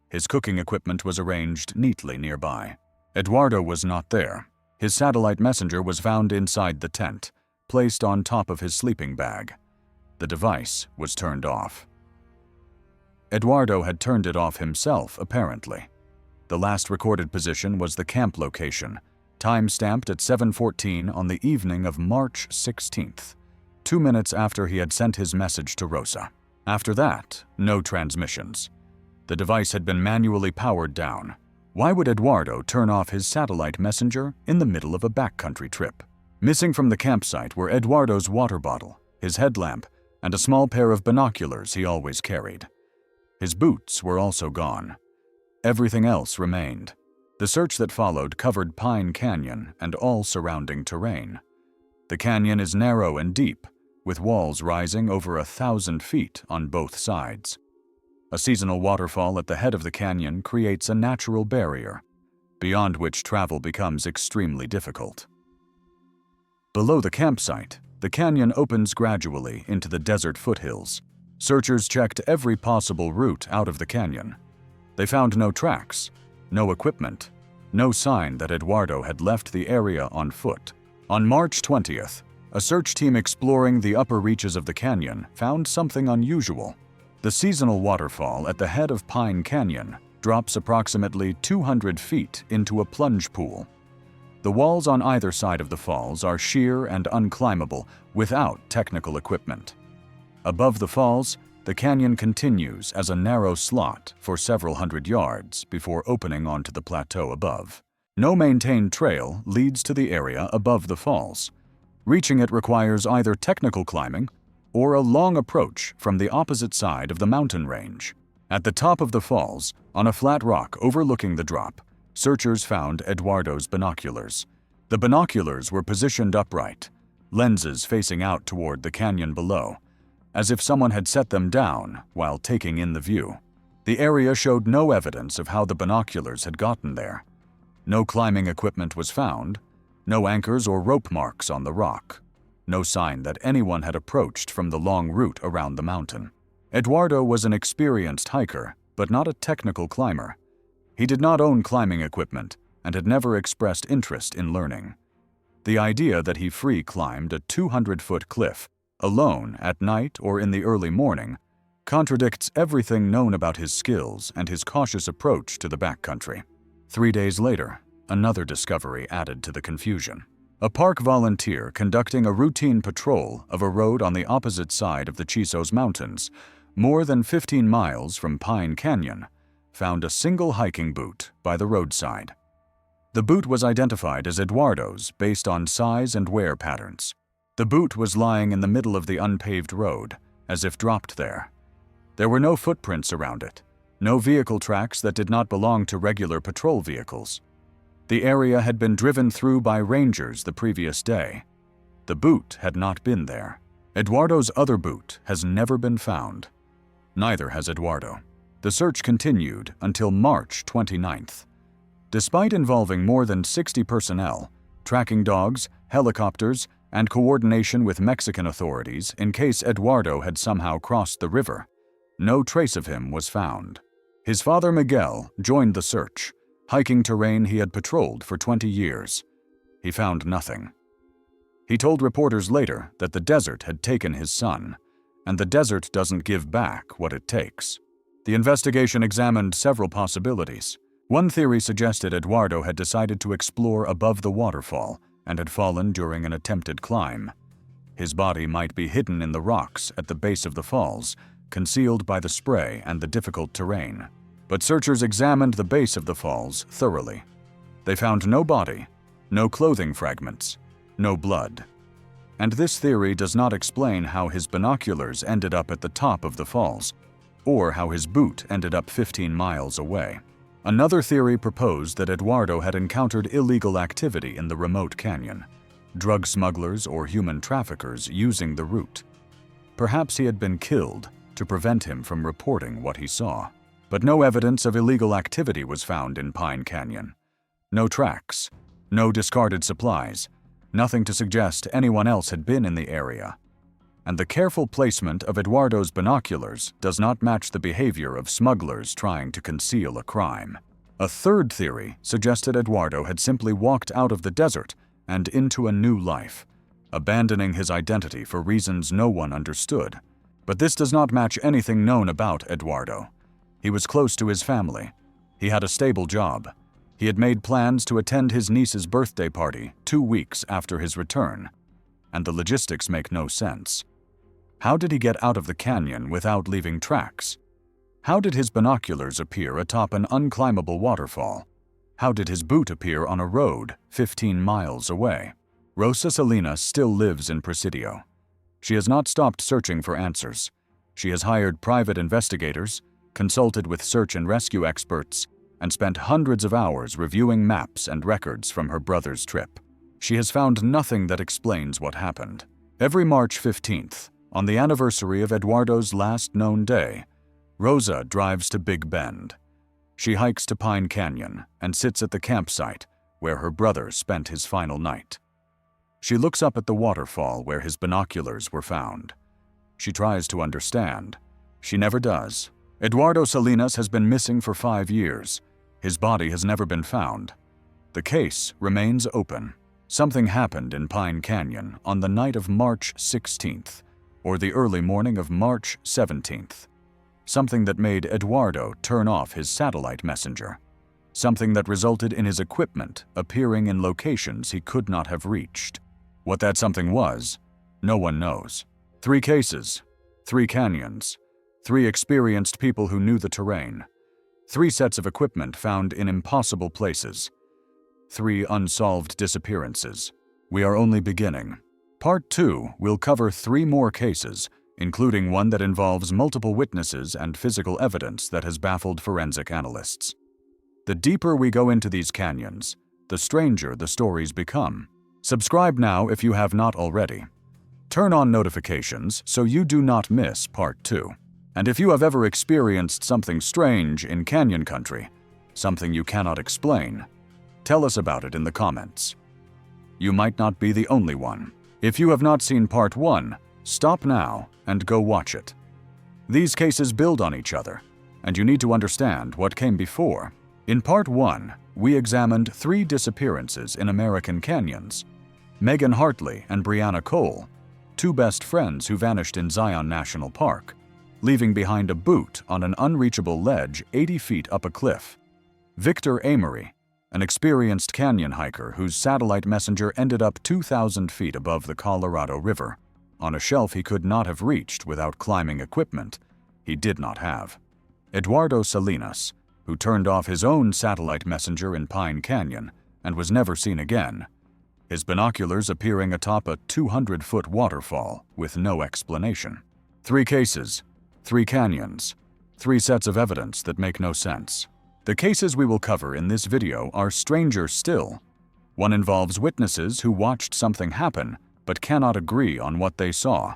His cooking equipment was arranged neatly nearby. Eduardo was not there. His satellite messenger was found inside the tent, placed on top of his sleeping bag. The device was turned off. Eduardo had turned it off himself, apparently. The last recorded position was the camp location, time-stamped at 7:14 on the evening of March 16th, 2 minutes after he had sent his message to Rosa. After that, no transmissions. The device had been manually powered down. Why would Eduardo turn off his satellite messenger in the middle of a backcountry trip? Missing from the campsite were Eduardo's water bottle, his headlamp, and a small pair of binoculars he always carried. His boots were also gone. Everything else remained. The search that followed covered Pine Canyon and all surrounding terrain. The canyon is narrow and deep, with walls rising over 1,000 feet on both sides. A seasonal waterfall at the head of the canyon creates a natural barrier, beyond which travel becomes extremely difficult. Below the campsite, the canyon opens gradually into the desert foothills. Searchers checked every possible route out of the canyon. They found no tracks, no equipment, no sign that Eduardo had left the area on foot. On March 20th, a search team exploring the upper reaches of the canyon found something unusual. The seasonal waterfall at the head of Pine Canyon drops approximately 200 feet into a plunge pool. The walls on either side of the falls are sheer and unclimbable without technical equipment. Above the falls, the canyon continues as a narrow slot for several hundred yards before opening onto the plateau above. No maintained trail leads to the area above the falls. Reaching it requires either technical climbing or a long approach from the opposite side of the mountain range. At the top of the falls, on a flat rock overlooking the drop, searchers found Eduardo's binoculars. The binoculars were positioned upright, lenses facing out toward the canyon below, as if someone had set them down while taking in the view. The area showed no evidence of how the binoculars had gotten there. No climbing equipment was found, no anchors or rope marks on the rock, no sign that anyone had approached from the long route around the mountain. Eduardo was an experienced hiker, but not a technical climber. He did not own climbing equipment and had never expressed interest in learning. The idea that he free climbed a 200-foot cliff, alone at night or in the early morning, contradicts everything known about his skills and his cautious approach to the backcountry. 3 days later, another discovery added to the confusion. A park volunteer conducting a routine patrol of a road on the opposite side of the Chisos Mountains, more than 15 miles from Pine Canyon, found a single hiking boot by the roadside. The boot was identified as Eduardo's based on size and wear patterns. The boot was lying in the middle of the unpaved road, as if dropped there. There were no footprints around it, no vehicle tracks that did not belong to regular patrol vehicles. The area had been driven through by rangers the previous day. The boot had not been there. Eduardo's other boot has never been found. Neither has Eduardo. The search continued until March 29th. Despite involving more than 60 personnel, tracking dogs, helicopters, and coordination with Mexican authorities in case Eduardo had somehow crossed the river, no trace of him was found. His father Miguel joined the search, hiking terrain he had patrolled for 20 years. He found nothing. He told reporters later that the desert had taken his son, and the desert doesn't give back what it takes. The investigation examined several possibilities. One theory suggested Eduardo had decided to explore above the waterfall and had fallen during an attempted climb. His body might be hidden in the rocks at the base of the falls, concealed by the spray and the difficult terrain. But searchers examined the base of the falls thoroughly. They found no body, no clothing fragments, no blood. And this theory does not explain how his binoculars ended up at the top of the falls, or how his boot ended up 15 miles away. Another theory proposed that Eduardo had encountered illegal activity in the remote canyon, drug smugglers or human traffickers using the route. Perhaps he had been killed to prevent him from reporting what he saw. But no evidence of illegal activity was found in Pine Canyon. No tracks, no discarded supplies, nothing to suggest anyone else had been in the area. And the careful placement of Eduardo's binoculars does not match the behavior of smugglers trying to conceal a crime. A third theory suggested Eduardo had simply walked out of the desert and into a new life, abandoning his identity for reasons no one understood. But this does not match anything known about Eduardo. He was close to his family. He had a stable job. He had made plans to attend his niece's birthday party 2 weeks after his return. And the logistics make no sense. How did he get out of the canyon without leaving tracks? How did his binoculars appear atop an unclimbable waterfall? How did his boot appear on a road 15 miles away? Rosa Salinas still lives in Presidio. She has not stopped searching for answers. She has hired private investigators, consulted with search and rescue experts, and spent hundreds of hours reviewing maps and records from her brother's trip. She has found nothing that explains what happened. Every March 15th, on the anniversary of Eduardo's last known day, Rosa drives to Big Bend. She hikes to Pine Canyon and sits at the campsite where her brother spent his final night. She looks up at the waterfall where his binoculars were found. She tries to understand. She never does. Eduardo Salinas has been missing for 5 years. His body has never been found. The case remains open. Something happened in Pine Canyon on the night of March 16th, or the early morning of March 17th. Something that made Eduardo turn off his satellite messenger. Something that resulted in his equipment appearing in locations he could not have reached. What that something was, no one knows. 3 cases, 3 canyons, 3 experienced people who knew the terrain, 3 sets of equipment found in impossible places, 3 unsolved disappearances. We are only beginning. Part 2 will cover 3 more cases, including one that involves multiple witnesses and physical evidence that has baffled forensic analysts. The deeper we go into these canyons, the stranger the stories become. Subscribe now if you have not already. Turn on notifications so you do not miss Part 2. And if you have ever experienced something strange in canyon country, something you cannot explain, tell us about it in the comments. You might not be the only one. If you have not seen Part 1, stop now and go watch it. These cases build on each other, and you need to understand what came before. In Part 1, we examined 3 disappearances in American canyons. Megan Hartley and Briana Cole, 2 best friends who vanished in Zion National Park, leaving behind a boot on an unreachable ledge 80 feet up a cliff. Victor Amory, an experienced canyon hiker whose satellite messenger ended up 2,000 feet above the Colorado River, on a shelf he could not have reached without climbing equipment he did not have. Eduardo Salinas, who turned off his own satellite messenger in Pine Canyon and was never seen again, his binoculars appearing atop a 200-foot waterfall with no explanation. 3 cases, 3 canyons, 3 sets of evidence that make no sense. The cases we will cover in this video are stranger still. One involves witnesses who watched something happen but cannot agree on what they saw.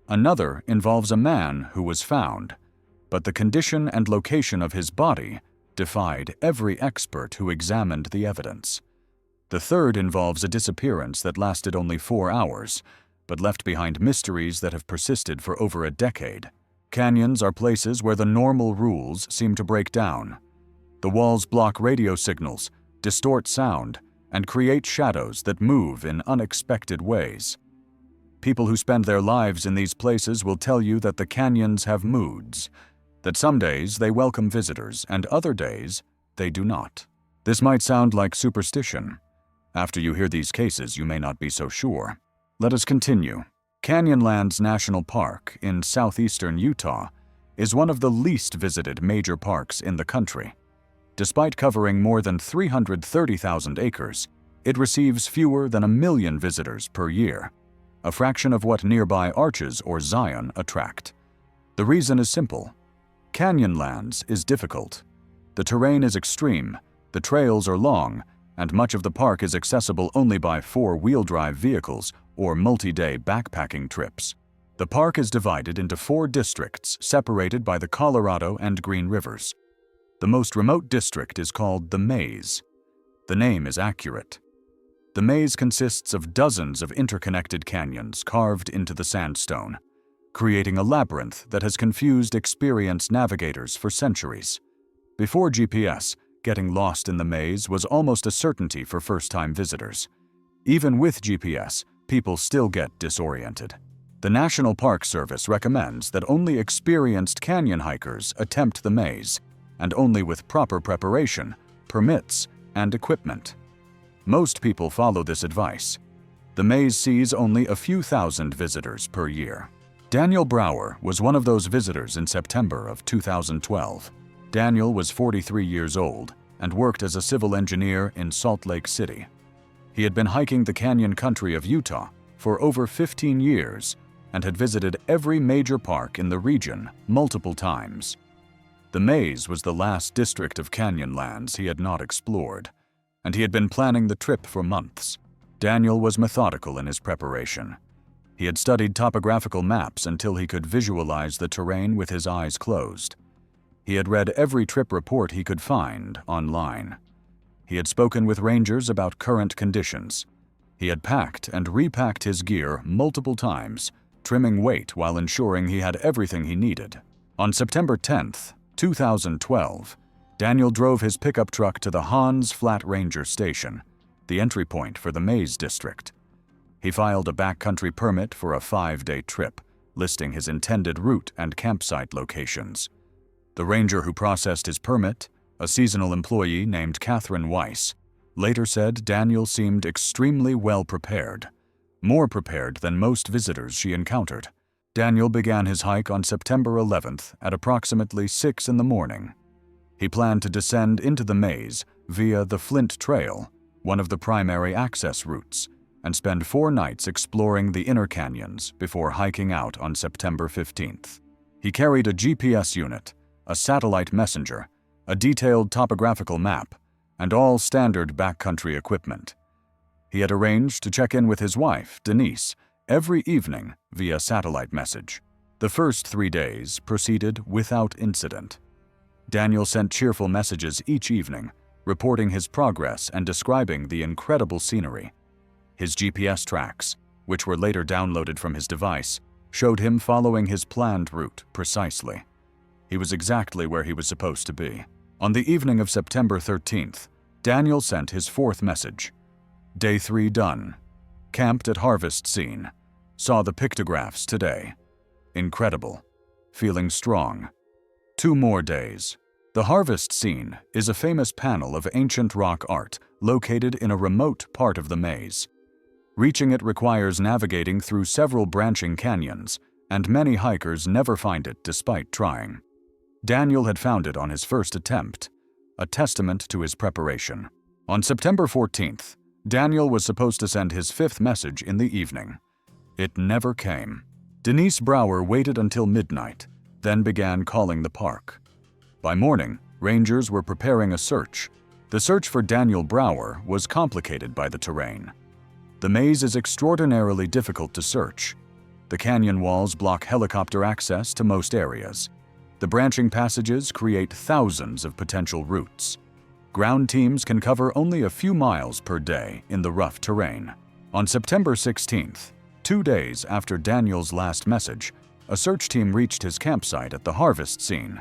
Another involves a man who was found, but the condition and location of his body defied every expert who examined the evidence. The third involves a disappearance that lasted only 4 hours, but left behind mysteries that have persisted for over a decade. Canyons are places where the normal rules seem to break down. The walls block radio signals, distort sound, and create shadows that move in unexpected ways. People who spend their lives in these places will tell you that the canyons have moods, that some days they welcome visitors and other days they do not. This might sound like superstition. After you hear these cases, you may not be so sure. Let us continue. Canyonlands National Park in southeastern Utah is one of the least visited major parks in the country. Despite covering more than 330,000 acres, it receives fewer than 1 million visitors per year, a fraction of what nearby Arches or Zion attract. The reason is simple. Canyonlands is difficult. The terrain is extreme, the trails are long, and much of the park is accessible only by 4-wheel-drive vehicles or multi-day backpacking trips. The park is divided into 4 districts separated by the Colorado and Green Rivers. The most remote district is called the Maze. The name is accurate. The maze consists of dozens of interconnected canyons carved into the sandstone, creating a labyrinth that has confused experienced navigators for centuries. Before GPS, getting lost in the maze was almost a certainty for first-time visitors. Even with GPS, people still get disoriented. The National Park Service recommends that only experienced canyon hikers attempt the maze, and only with proper preparation, permits, and equipment. Most people follow this advice. The maze sees only a few thousand visitors per year. Daniel Brower was one of those visitors in September of 2012. Daniel was 43 years old and worked as a civil engineer in Salt Lake City. He had been hiking the canyon country of Utah for over 15 years and had visited every major park in the region multiple times. The maze was the last district of Canyonlands he had not explored, and he had been planning the trip for months. Daniel was methodical in his preparation. He had studied topographical maps until he could visualize the terrain with his eyes closed. He had read every trip report he could find online. He had spoken with rangers about current conditions. He had packed and repacked his gear multiple times, trimming weight while ensuring he had everything he needed. On September 10th, 2012, Daniel drove his pickup truck to the Hans Flat Ranger Station, the entry point for the Maze District. He filed a backcountry permit for a 5-day trip, listing his intended route and campsite locations. The ranger who processed his permit, a seasonal employee named Catherine Weiss, later said Daniel seemed extremely well prepared, more prepared than most visitors she encountered. Daniel began his hike on September 11th at approximately 6 in the morning. He planned to descend into the maze via the Flint Trail, one of the primary access routes, and spend 4 nights exploring the inner canyons before hiking out on September 15th. He carried a GPS unit, a satellite messenger, a detailed topographical map, and all standard backcountry equipment. He had arranged to check in with his wife, Denise, every evening via satellite message. The first 3 days proceeded without incident. Daniel sent cheerful messages each evening, reporting his progress and describing the incredible scenery. His GPS tracks, which were later downloaded from his device, showed him following his planned route precisely. He was exactly where he was supposed to be. On the evening of September 13th, Daniel sent his 4th message. Day 3 done. Camped at harvest scene. Saw the pictographs today. Incredible. Feeling strong. 2 more days. The harvest scene is a famous panel of ancient rock art located in a remote part of the maze. Reaching it requires navigating through several branching canyons, and many hikers never find it despite trying. Daniel had found it on his first attempt, a testament to his preparation. On September 14th, Daniel was supposed to send his 5th message in the evening. It never came. Denise Brower waited until midnight, then began calling the park. By morning, rangers were preparing a search. The search for Daniel Brower was complicated by the terrain. The maze is extraordinarily difficult to search. The canyon walls block helicopter access to most areas. The branching passages create thousands of potential routes. Ground teams can cover only a few miles per day in the rough terrain. On September 16th, 2 days after Daniel's last message, a search team reached his campsite at the harvest scene.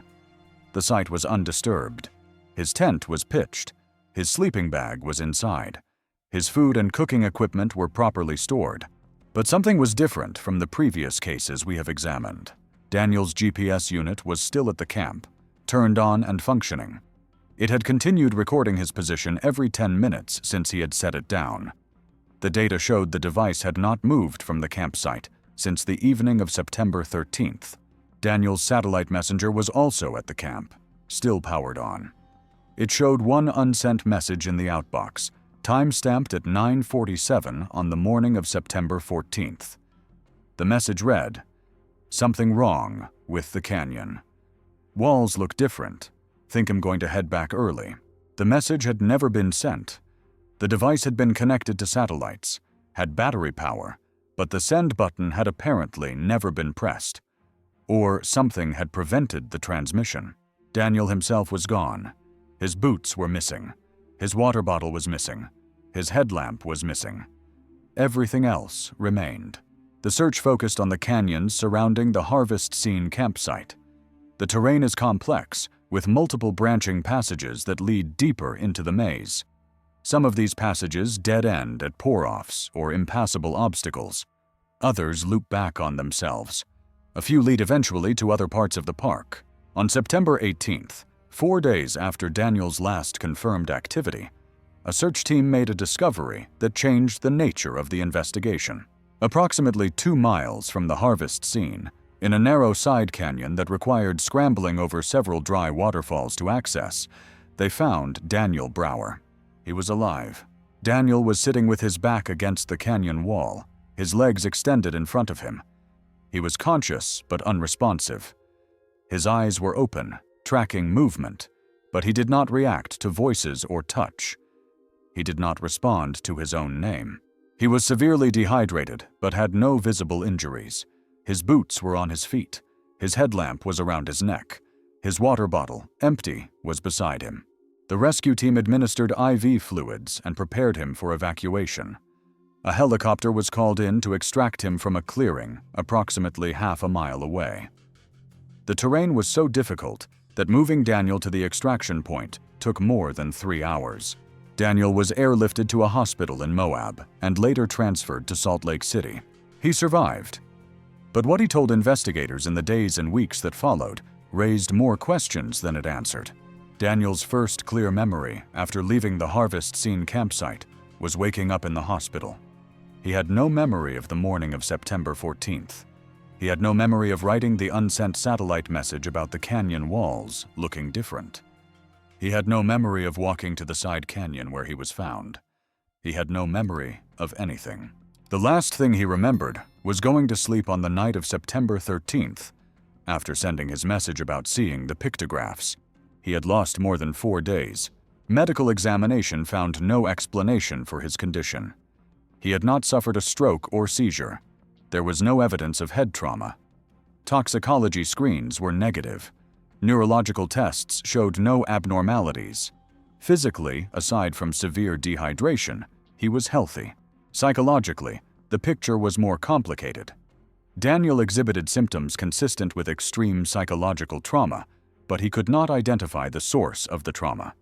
The site was undisturbed. His tent was pitched. His sleeping bag was inside. His food and cooking equipment were properly stored. But something was different from the previous cases we have examined. Daniel's GPS unit was still at the camp, turned on and functioning. It had continued recording his position every 10 minutes since he had set it down. The data showed the device had not moved from the campsite since the evening of September 13th. Daniel's satellite messenger was also at the camp, still powered on. It showed one unsent message in the outbox, time-stamped at 9:47 on the morning of September 14th. The message read, "Something wrong with the canyon. Walls look different. Think I'm going to head back early." The message had never been sent. The device had been connected to satellites, had battery power, but the send button had apparently never been pressed. Or something had prevented the transmission. Daniel himself was gone. His boots were missing. His water bottle was missing. His headlamp was missing. Everything else remained. The search focused on the canyons surrounding the harvest scene campsite. The terrain is complex, with multiple branching passages that lead deeper into the maze. Some of these passages dead-end at pour-offs or impassable obstacles. Others loop back on themselves. A few lead eventually to other parts of the park. On September 18th, 4 days after Daniel's last confirmed activity, a search team made a discovery that changed the nature of the investigation. Approximately 2 miles from the harvest scene, in a narrow side canyon that required scrambling over several dry waterfalls to access, they found Daniel Brower. He was alive. Daniel was sitting with his back against the canyon wall, his legs extended in front of him. He was conscious but unresponsive. His eyes were open, tracking movement, but he did not react to voices or touch. He did not respond to his own name. He was severely dehydrated, but had no visible injuries. His boots were on his feet. His headlamp was around his neck. His water bottle, empty, was beside him. The rescue team administered IV fluids and prepared him for evacuation. A helicopter was called in to extract him from a clearing approximately half a mile away. The terrain was so difficult that moving Daniel to the extraction point took more than 3 hours. Daniel was airlifted to a hospital in Moab and later transferred to Salt Lake City. He survived. But what he told investigators in the days and weeks that followed raised more questions than it answered. Daniel's first clear memory after leaving the harvest scene campsite was waking up in the hospital. He had no memory of the morning of September 14th. He had no memory of writing the unsent satellite message about the canyon walls looking different. He had no memory of walking to the side canyon where he was found. He had no memory of anything. The last thing he remembered was going to sleep on the night of September 13th. After sending his message about seeing the pictographs, he had lost more than 4 days. Medical examination found no explanation for his condition. He had not suffered a stroke or seizure. There was no evidence of head trauma. Toxicology screens were negative. Neurological tests showed no abnormalities. Physically, aside from severe dehydration, he was healthy. Psychologically, the picture was more complicated. Daniel exhibited symptoms consistent with extreme psychological trauma, but he could not identify the source of the trauma.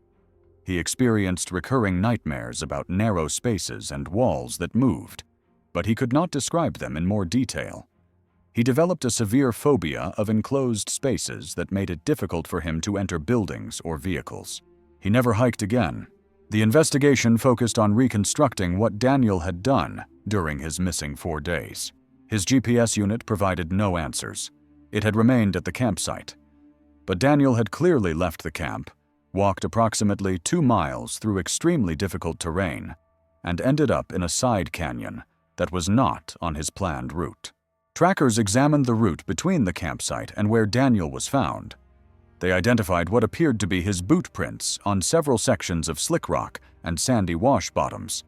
He experienced recurring nightmares about narrow spaces and walls that moved, but he could not describe them in more detail. He developed a severe phobia of enclosed spaces that made it difficult for him to enter buildings or vehicles. He never hiked again. The investigation focused on reconstructing what Daniel had done during his missing 4 days. His GPS unit provided no answers. It had remained at the campsite. But Daniel had clearly left the camp, walked approximately 2 miles through extremely difficult terrain, and ended up in a side canyon that was not on his planned route. Trackers examined the route between the campsite and where Daniel was found. They identified what appeared to be his boot prints on several sections of slick rock and sandy wash bottoms.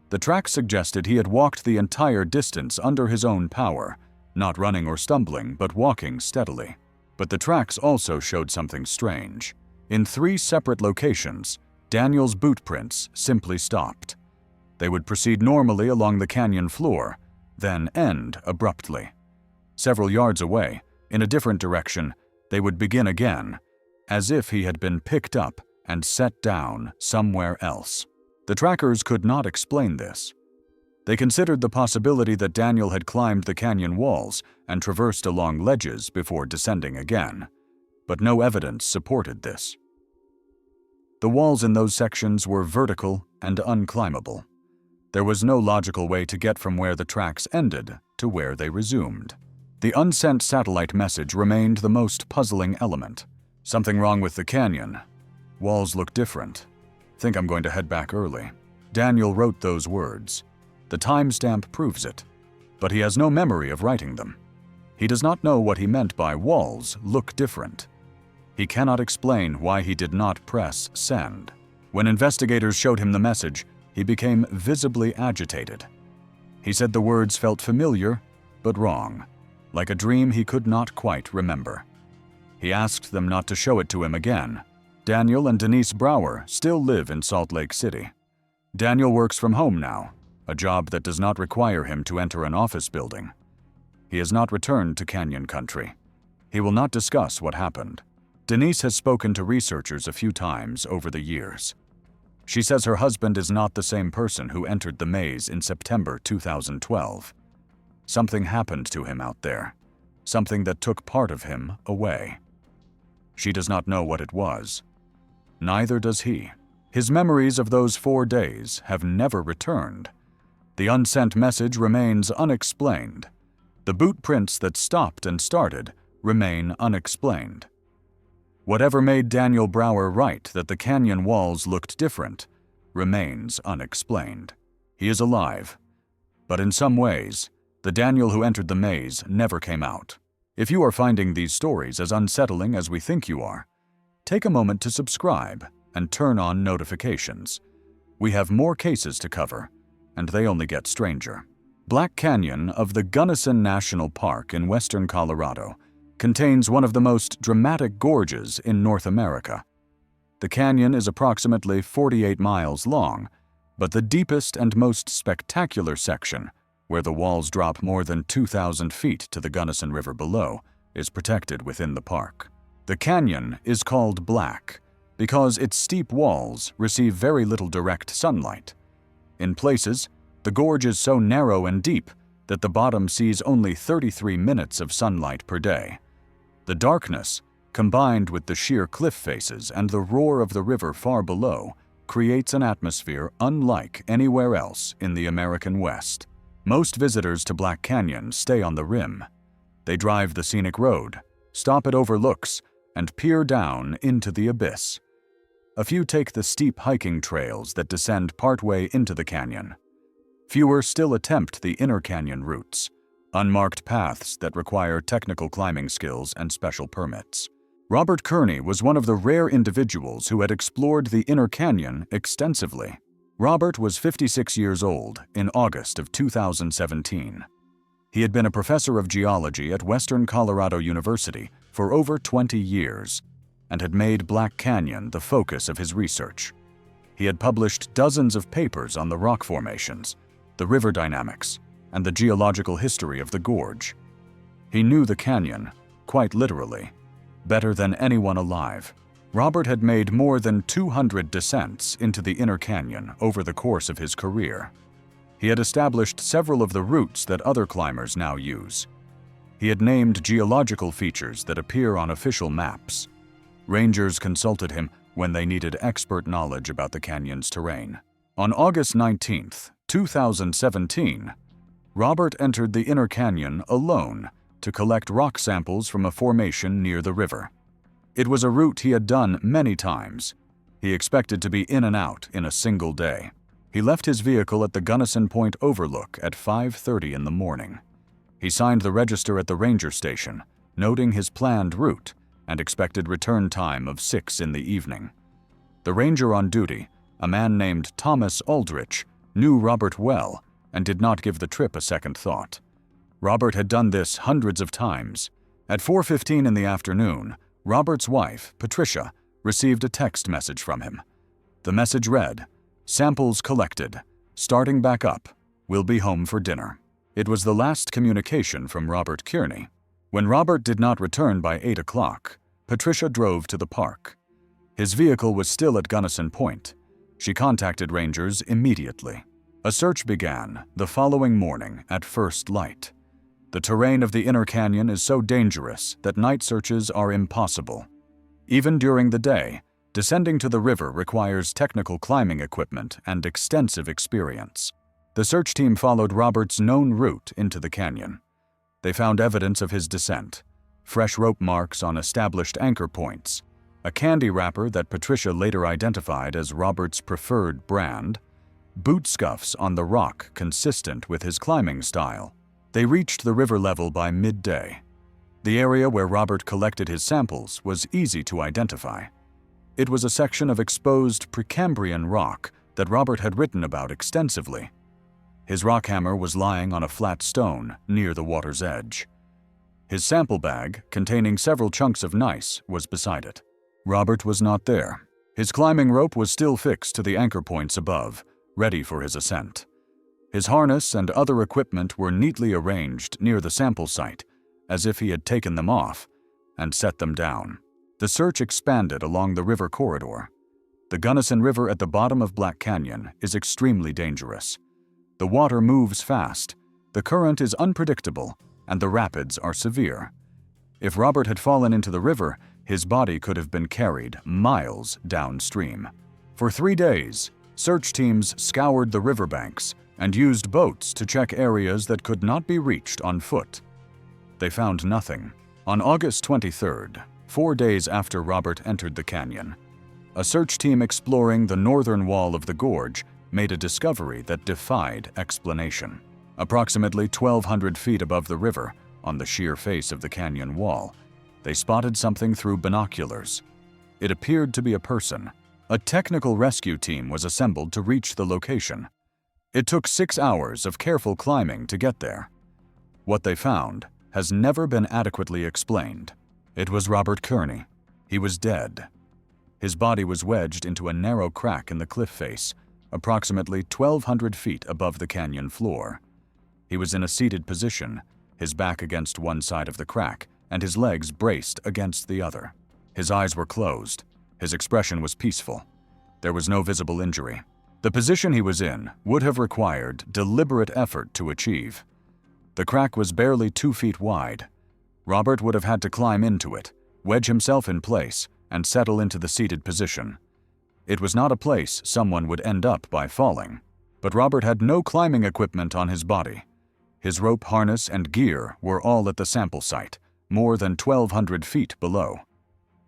The tracks suggested he had walked the entire distance under his own power, not running or stumbling, but walking steadily. But the tracks also showed something strange. In 3 separate locations, Daniel's boot prints simply stopped. They would proceed normally along the canyon floor, then end abruptly. Several yards away, in a different direction, they would begin again, as if he had been picked up and set down somewhere else. The trackers could not explain this. They considered the possibility that Daniel had climbed the canyon walls and traversed along ledges before descending again, but no evidence supported this. The walls in those sections were vertical and unclimbable. There was no logical way to get from where the tracks ended to where they resumed. The unsent satellite message remained the most puzzling element. Something wrong with the canyon. Walls look different. Think I'm going to head back early. Daniel wrote those words. The timestamp proves it, but he has no memory of writing them. He does not know what he meant by walls look different. He cannot explain why he did not press send. When investigators showed him the message, he became visibly agitated. He said the words felt familiar, but wrong, like a dream he could not quite remember. He asked them not to show it to him again. Daniel and Denise Brower still live in Salt Lake City. Daniel works from home now, a job that does not require him to enter an office building. He has not returned to Canyon Country. He will not discuss what happened. Denise has spoken to researchers a few times over the years. She says her husband is not the same person who entered the maze in September 2012. Something happened to him out there, something that took part of him away. She does not know what it was. Neither does he. His memories of those 4 days have never returned. The unsent message remains unexplained. The boot prints that stopped and started remain unexplained. Whatever made Daniel Brower write that the canyon walls looked different remains unexplained. He is alive, but in some ways, the Daniel who entered the maze never came out. If you are finding these stories as unsettling as we think you are, take a moment to subscribe and turn on notifications. We have more cases to cover, and they only get stranger. Black Canyon of the Gunnison National Park in western Colorado contains one of the most dramatic gorges in North America. The canyon is approximately 48 miles long, but the deepest and most spectacular section, where the walls drop more than 2,000 feet to the Gunnison River below, is protected within the park. The canyon is called black because its steep walls receive very little direct sunlight. In places, the gorge is so narrow and deep that the bottom sees only 33 minutes of sunlight per day. The darkness, combined with the sheer cliff faces and the roar of the river far below, creates an atmosphere unlike anywhere else in the American West. Most visitors to Black Canyon stay on the rim. They drive the scenic road, stop at overlooks, and peer down into the abyss. A few take the steep hiking trails that descend partway into the canyon. Fewer still attempt the inner canyon routes, unmarked paths that require technical climbing skills and special permits. Robert Kernney was one of the rare individuals who had explored the inner canyon extensively. Robert was 56 years old in August of 2017. He had been a professor of geology at Western Colorado University for over 20 years and had made Black Canyon the focus of his research. He had published dozens of papers on the rock formations, the river dynamics, and the geological history of the gorge. He knew the canyon, quite literally, better than anyone alive. Robert had made more than 200 descents into the inner canyon over the course of his career. He had established several of the routes that other climbers now use. He had named geological features that appear on official maps. Rangers consulted him when they needed expert knowledge about the canyon's terrain. On August 19, 2017, Robert entered the inner canyon alone to collect rock samples from a formation near the river. It was a route he had done many times. He expected to be in and out in a single day. He left his vehicle at the Gunnison Point Overlook at 5:30 in the morning. He signed the register at the ranger station, noting his planned route and expected return time of 6 in the evening. The ranger on duty, a man named Thomas Aldrich, knew Robert well and did not give the trip a second thought. Robert had done this hundreds of times. At 4:15 in the afternoon, Robert's wife, Patricia, received a text message from him. The message read, "Samples collected. Starting back up. We'll be home for dinner." It was the last communication from Robert Kernney. When Robert did not return by 8 o'clock, Patricia drove to the park. His vehicle was still at Gunnison Point. She contacted rangers immediately. A search began the following morning at first light. The terrain of the inner canyon is so dangerous that night searches are impossible. Even during the day, descending to the river requires technical climbing equipment and extensive experience. The search team followed Robert's known route into the canyon. They found evidence of his descent, fresh rope marks on established anchor points, a candy wrapper that Patricia later identified as Robert's preferred brand, boot scuffs on the rock consistent with his climbing style. They reached the river level by midday. The area where Robert collected his samples was easy to identify. It was a section of exposed Precambrian rock that Robert had written about extensively. His rock hammer was lying on a flat stone near the water's edge. His sample bag, containing several chunks of gneiss, was beside it. Robert was not there. His climbing rope was still fixed to the anchor points above, ready for his ascent. His harness and other equipment were neatly arranged near the sample site, as if he had taken them off and set them down. The search expanded along the river corridor. The Gunnison River at the bottom of Black Canyon is extremely dangerous. The water moves fast, the current is unpredictable, and the rapids are severe. If Robert had fallen into the river, his body could have been carried miles downstream. For 3 days, search teams scoured the riverbanks and used boats to check areas that could not be reached on foot. They found nothing. On August 23rd, 4 days after Robert entered the canyon, a search team exploring the northern wall of the gorge made a discovery that defied explanation. Approximately 1,200 feet above the river, on the sheer face of the canyon wall, they spotted something through binoculars. It appeared to be a person. A technical rescue team was assembled to reach the location. It took 6 hours of careful climbing to get there. What they found has never been adequately explained. It was Robert Kernney. He was dead. His body was wedged into a narrow crack in the cliff face, approximately 1,200 feet above the canyon floor. He was in a seated position, his back against one side of the crack, and his legs braced against the other. His eyes were closed. His expression was peaceful. There was no visible injury. The position he was in would have required deliberate effort to achieve. The crack was barely 2 feet wide. Robert would have had to climb into it, wedge himself in place, and settle into the seated position. It was not a place someone would end up by falling. But Robert had no climbing equipment on his body. His rope harness and gear were all at the sample site, more than 1,200 feet below.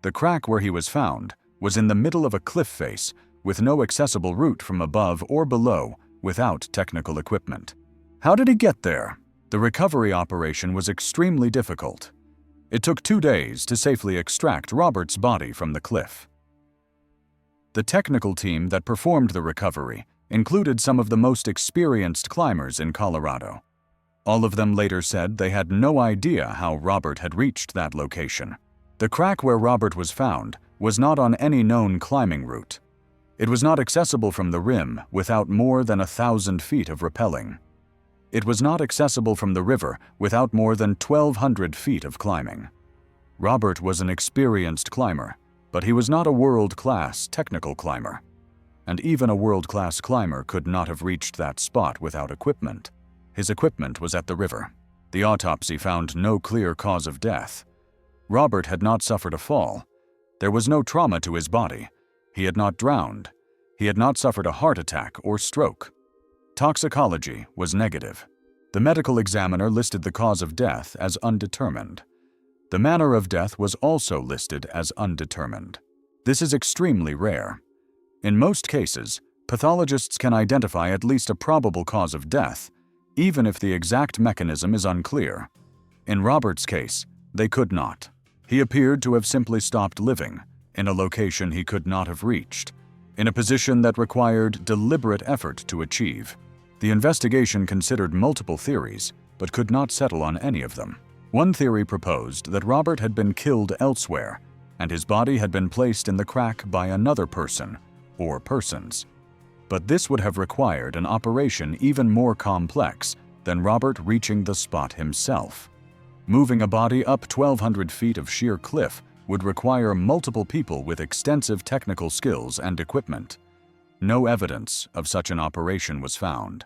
The crack where he was found was in the middle of a cliff face with no accessible route from above or below without technical equipment. How did he get there? The recovery operation was extremely difficult. It took 2 days to safely extract Robert's body from the cliff. The technical team that performed the recovery included some of the most experienced climbers in Colorado. All of them later said they had no idea how Robert had reached that location. The crack where Robert was found was not on any known climbing route. It was not accessible from the rim without more than 1,000 feet of rappelling. It was not accessible from the river without more than 1,200 feet of climbing. Robert was an experienced climber, but he was not a world-class technical climber. And even a world-class climber could not have reached that spot without equipment. His equipment was at the river. The autopsy found no clear cause of death. Robert had not suffered a fall. There was no trauma to his body. He had not drowned. He had not suffered a heart attack or stroke. Toxicology was negative. The medical examiner listed the cause of death as undetermined. The manner of death was also listed as undetermined. This is extremely rare. In most cases, pathologists can identify at least a probable cause of death, even if the exact mechanism is unclear. In Robert's case, they could not. He appeared to have simply stopped living, in a location he could not have reached, in a position that required deliberate effort to achieve. The investigation considered multiple theories, but could not settle on any of them. One theory proposed that Robert had been killed elsewhere, and his body had been placed in the crack by another person, or persons. But this would have required an operation even more complex than Robert reaching the spot himself. Moving a body up 1,200 feet of sheer cliff would require multiple people with extensive technical skills and equipment. No evidence of such an operation was found.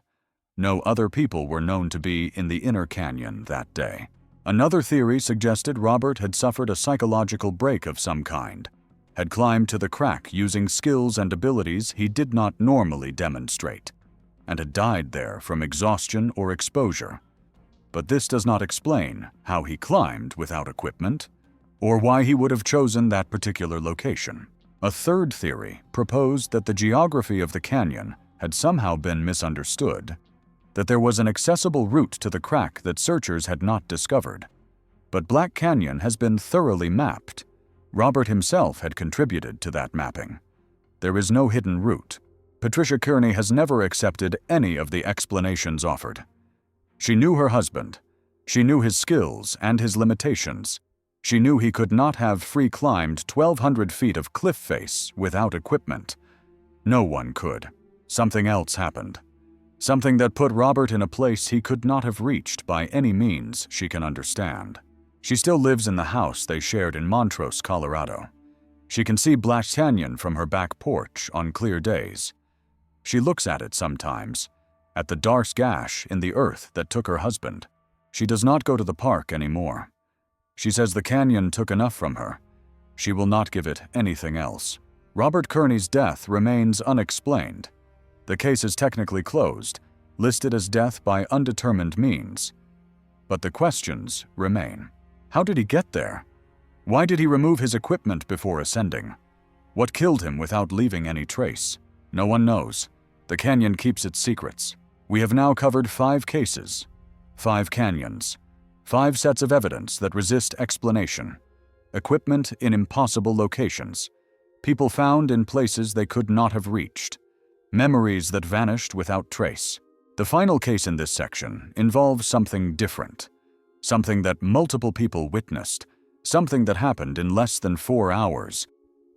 No other people were known to be in the inner canyon that day. Another theory suggested Robert had suffered a psychological break of some kind, had climbed to the crack using skills and abilities he did not normally demonstrate, and had died there from exhaustion or exposure. But this does not explain how he climbed without equipment, or why he would have chosen that particular location. A third theory proposed that the geography of the canyon had somehow been misunderstood, that there was an accessible route to the crack that searchers had not discovered. But Black Canyon has been thoroughly mapped. Robert himself had contributed to that mapping. There is no hidden route. Patricia Kernney has never accepted any of the explanations offered. She knew her husband. She knew his skills and his limitations. She knew he could not have free climbed 1,200 feet of cliff face without equipment. No one could. Something else happened. Something that put Robert in a place he could not have reached by any means she can understand. She still lives in the house they shared in Montrose, Colorado. She can see Black Canyon from her back porch on clear days. She looks at it sometimes, at the dark gash in the earth that took her husband. She does not go to the park anymore. She says the canyon took enough from her. She will not give it anything else. Robert Kernney's death remains unexplained. The case is technically closed, listed as death by undetermined means. But the questions remain. How did he get there? Why did he remove his equipment before ascending? What killed him without leaving any trace? No one knows. The canyon keeps its secrets. We have now covered 5 cases, 5 canyons, 5 sets of evidence that resist explanation, equipment in impossible locations, People found in places they could not have reached. Memories that vanished without trace. The final case in this section involves something different. Something that multiple people witnessed. Something that happened in less than 4 hours,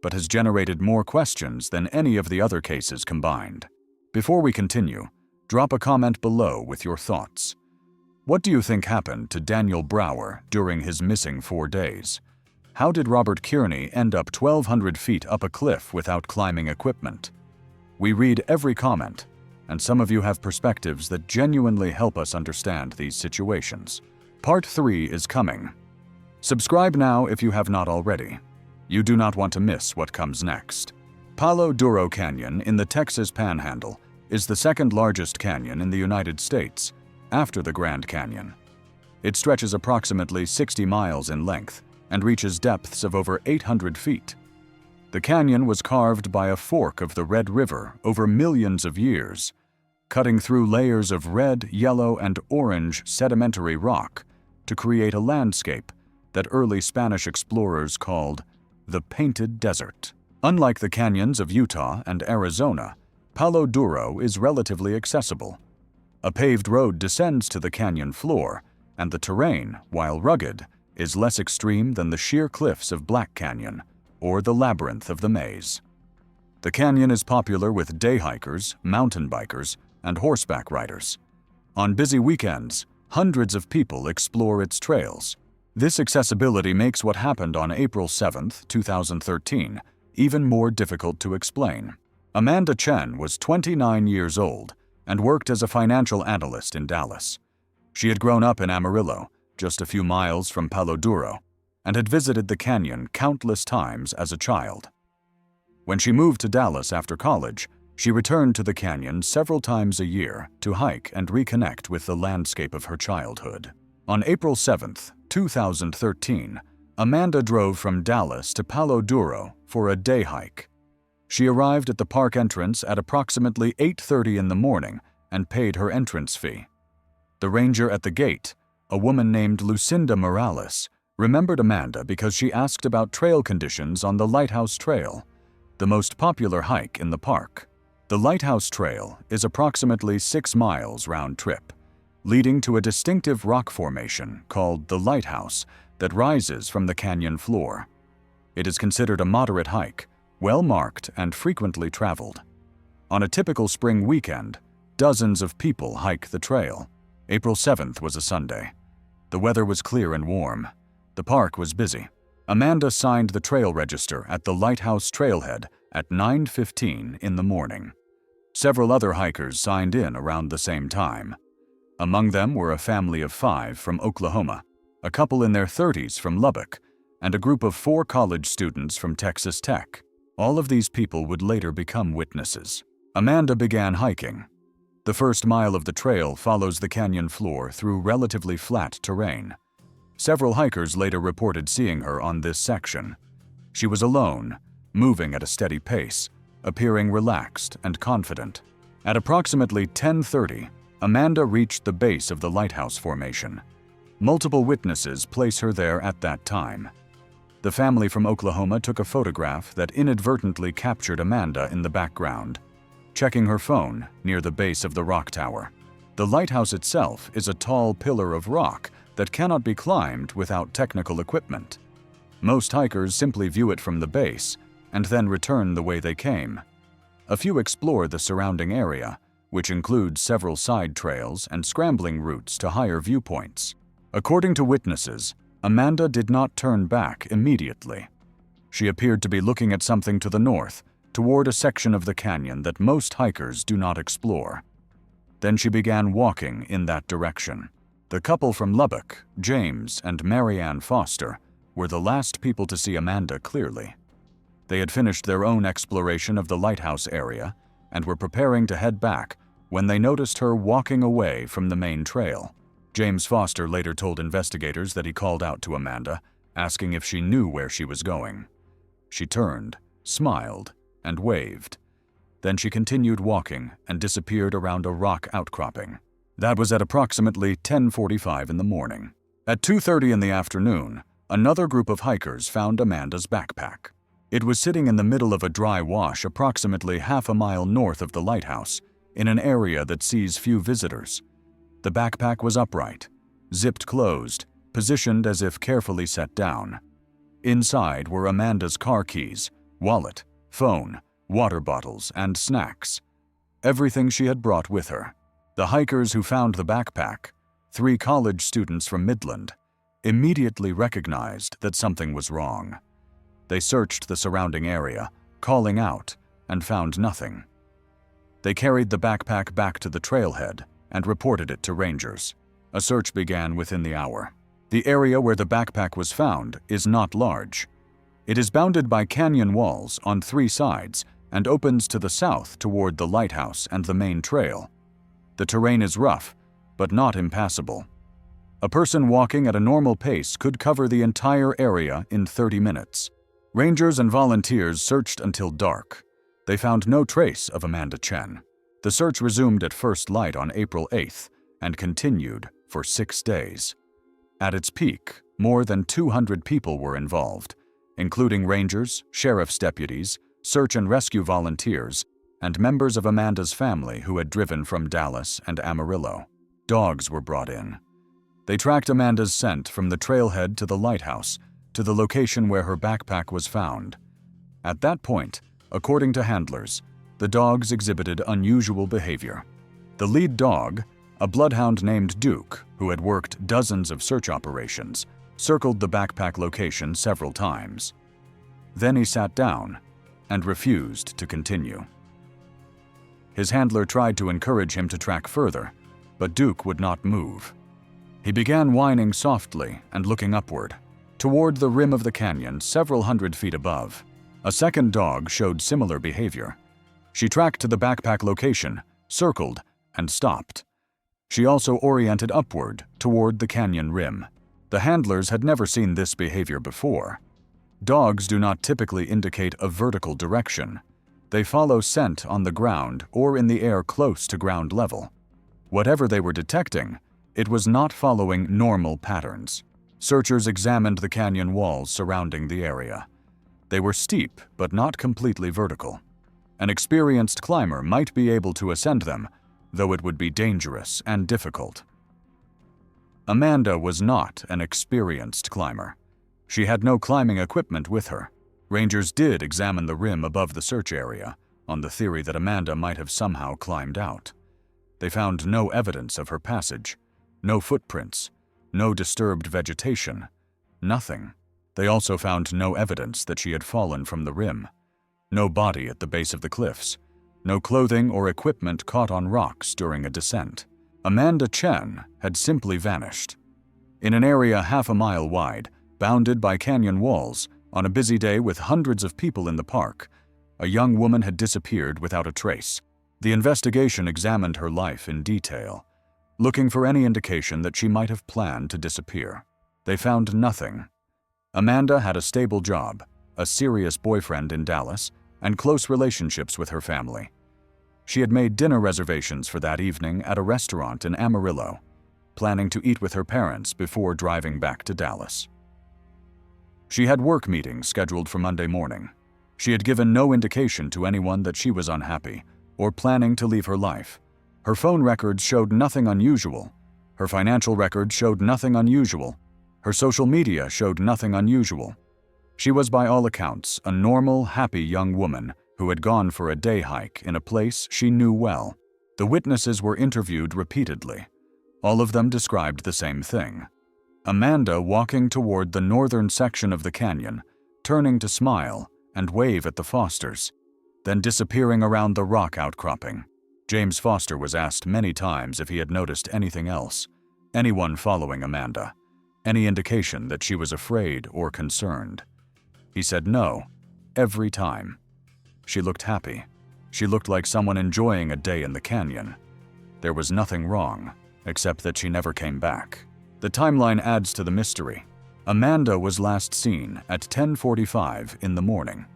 but has generated more questions than any of the other cases combined. Before we continue, drop a comment below with your thoughts. What do you think happened to Daniel Brower during his missing 4 days? How did Robert Kernney end up 1,200 feet up a cliff without climbing equipment? We read every comment, and some of you have perspectives that genuinely help us understand these situations. Part 3 is coming. Subscribe now if you have not already. You do not want to miss what comes next. Palo Duro Canyon in the Texas Panhandle is the second largest canyon in the United States, after the Grand Canyon. It stretches approximately 60 miles in length and reaches depths of over 800 feet. The canyon was carved by a fork of the Red River over millions of years, cutting through layers of red, yellow, and orange sedimentary rock to create a landscape that early Spanish explorers called the Painted Desert. Unlike the canyons of Utah and Arizona, Palo Duro is relatively accessible. A paved road descends to the canyon floor, and the terrain, while rugged, is less extreme than the sheer cliffs of Black Canyon or the labyrinth of the maze. The canyon is popular with day hikers, mountain bikers, and horseback riders. On busy weekends, hundreds of people explore its trails. This accessibility makes what happened on April 7, 2013, even more difficult to explain. Amanda Chen was 29 years old and worked as a financial analyst in Dallas. She had grown up in Amarillo, just a few miles from Palo Duro, and had visited the canyon countless times as a child. When she moved to Dallas after college, she returned to the canyon several times a year to hike and reconnect with the landscape of her childhood. On April 7, 2013, Amanda drove from Dallas to Palo Duro for a day hike. She arrived at the park entrance at approximately 8:30 in the morning and paid her entrance fee. The ranger at the gate, a woman named Lucinda Morales, remembered Amanda because she asked about trail conditions on the Lighthouse Trail, the most popular hike in the park. The Lighthouse Trail is approximately 6 miles round trip, leading to a distinctive rock formation called the Lighthouse that rises from the canyon floor. It is considered a moderate hike, well-marked and frequently traveled. On a typical spring weekend, dozens of people hike the trail. April 7th was a Sunday. The weather was clear and warm. The park was busy. Amanda signed the trail register at the Lighthouse Trailhead at 9:15 in the morning. Several other hikers signed in around the same time. Among them were a family of 5 from Oklahoma, a couple in their 30s from Lubbock, and a group of 4 college students from Texas Tech. All of these people would later become witnesses. Amanda began hiking. The first mile of the trail follows the canyon floor through relatively flat terrain. Several hikers later reported seeing her on this section. She was alone, moving at a steady pace, appearing relaxed and confident. At approximately 10:30, Amanda reached the base of the lighthouse formation. Multiple witnesses place her there at that time. The family from Oklahoma took a photograph that inadvertently captured Amanda in the background, checking her phone near the base of the rock tower. The lighthouse itself is a tall pillar of rock that cannot be climbed without technical equipment. Most hikers simply view it from the base and then return the way they came. A few explore the surrounding area, which includes several side trails and scrambling routes to higher viewpoints. According to witnesses, Amanda did not turn back immediately. She appeared to be looking at something to the north, toward a section of the canyon that most hikers do not explore. Then she began walking in that direction. The couple from Lubbock, James and Marianne Foster, were the last people to see Amanda clearly. They had finished their own exploration of the lighthouse area and were preparing to head back when they noticed her walking away from the main trail. James Foster later told investigators that he called out to Amanda, asking if she knew where she was going. She turned, smiled, and waved. Then she continued walking and disappeared around a rock outcropping. That was at approximately 10:45 in the morning. At 2:30 in the afternoon, another group of hikers found Amanda's backpack. It was sitting in the middle of a dry wash approximately half a mile north of the lighthouse, in an area that sees few visitors. The backpack was upright, zipped closed, positioned as if carefully set down. Inside were Amanda's car keys, wallet, phone, water bottles, and snacks. Everything she had brought with her. The hikers who found the backpack, 3 college students from Midland, immediately recognized that something was wrong. They searched the surrounding area, calling out, and found nothing. They carried the backpack back to the trailhead and reported it to rangers. A search began within the hour. The area where the backpack was found is not large. It is bounded by canyon walls on 3 sides and opens to the south toward the lighthouse and the main trail. The terrain is rough, but not impassable. A person walking at a normal pace could cover the entire area in 30 minutes. Rangers and volunteers searched until dark. They found no trace of Amanda Chen. The search resumed at first light on April 8th and continued for 6 days. At its peak, more than 200 people were involved, including rangers, sheriff's deputies, search and rescue volunteers, and members of Amanda's family who had driven from Dallas and Amarillo. Dogs were brought in. They tracked Amanda's scent from the trailhead to the lighthouse, to the location where her backpack was found. At that point, according to handlers, the dogs exhibited unusual behavior. The lead dog, a bloodhound named Duke, who had worked dozens of search operations, circled the backpack location several times. Then he sat down and refused to continue. His handler tried to encourage him to track further, but Duke would not move. He began whining softly and looking upward, toward the rim of the canyon several hundred feet above. A second dog showed similar behavior. She tracked to the backpack location, circled, and stopped. She also oriented upward toward the canyon rim. The handlers had never seen this behavior before. Dogs do not typically indicate a vertical direction. They follow scent on the ground or in the air close to ground level. Whatever they were detecting, it was not following normal patterns. Searchers examined the canyon walls surrounding the area. They were steep, but not completely vertical. An experienced climber might be able to ascend them, though it would be dangerous and difficult. Amanda was not an experienced climber. She had no climbing equipment with her. Rangers did examine the rim above the search area, on the theory that Amanda might have somehow climbed out. They found no evidence of her passage, no footprints, no disturbed vegetation, nothing. They also found no evidence that she had fallen from the rim, no body at the base of the cliffs, no clothing or equipment caught on rocks during a descent. Amanda Chen had simply vanished. In an area half a mile wide, bounded by canyon walls, on a busy day with hundreds of people in the park, a young woman had disappeared without a trace. The investigation examined her life in detail, looking for any indication that she might have planned to disappear. They found nothing. Amanda had a stable job, a serious boyfriend in Dallas, and close relationships with her family. She had made dinner reservations for that evening at a restaurant in Amarillo, planning to eat with her parents before driving back to Dallas. She had work meetings scheduled for Monday morning. She had given no indication to anyone that she was unhappy or planning to leave her life. Her phone records showed nothing unusual. Her financial records showed nothing unusual. Her social media showed nothing unusual. She was by all accounts a normal, happy young woman who had gone for a day hike in a place she knew well. The witnesses were interviewed repeatedly. All of them described the same thing. Amanda walking toward the northern section of the canyon, turning to smile and wave at the Fosters, then disappearing around the rock outcropping. James Foster was asked many times if he had noticed anything else, anyone following Amanda, any indication that she was afraid or concerned. He said no, every time. She looked happy. She looked like someone enjoying a day in the canyon. There was nothing wrong, except that she never came back. The timeline adds to the mystery. Amanda was last seen at 10:45 in the morning.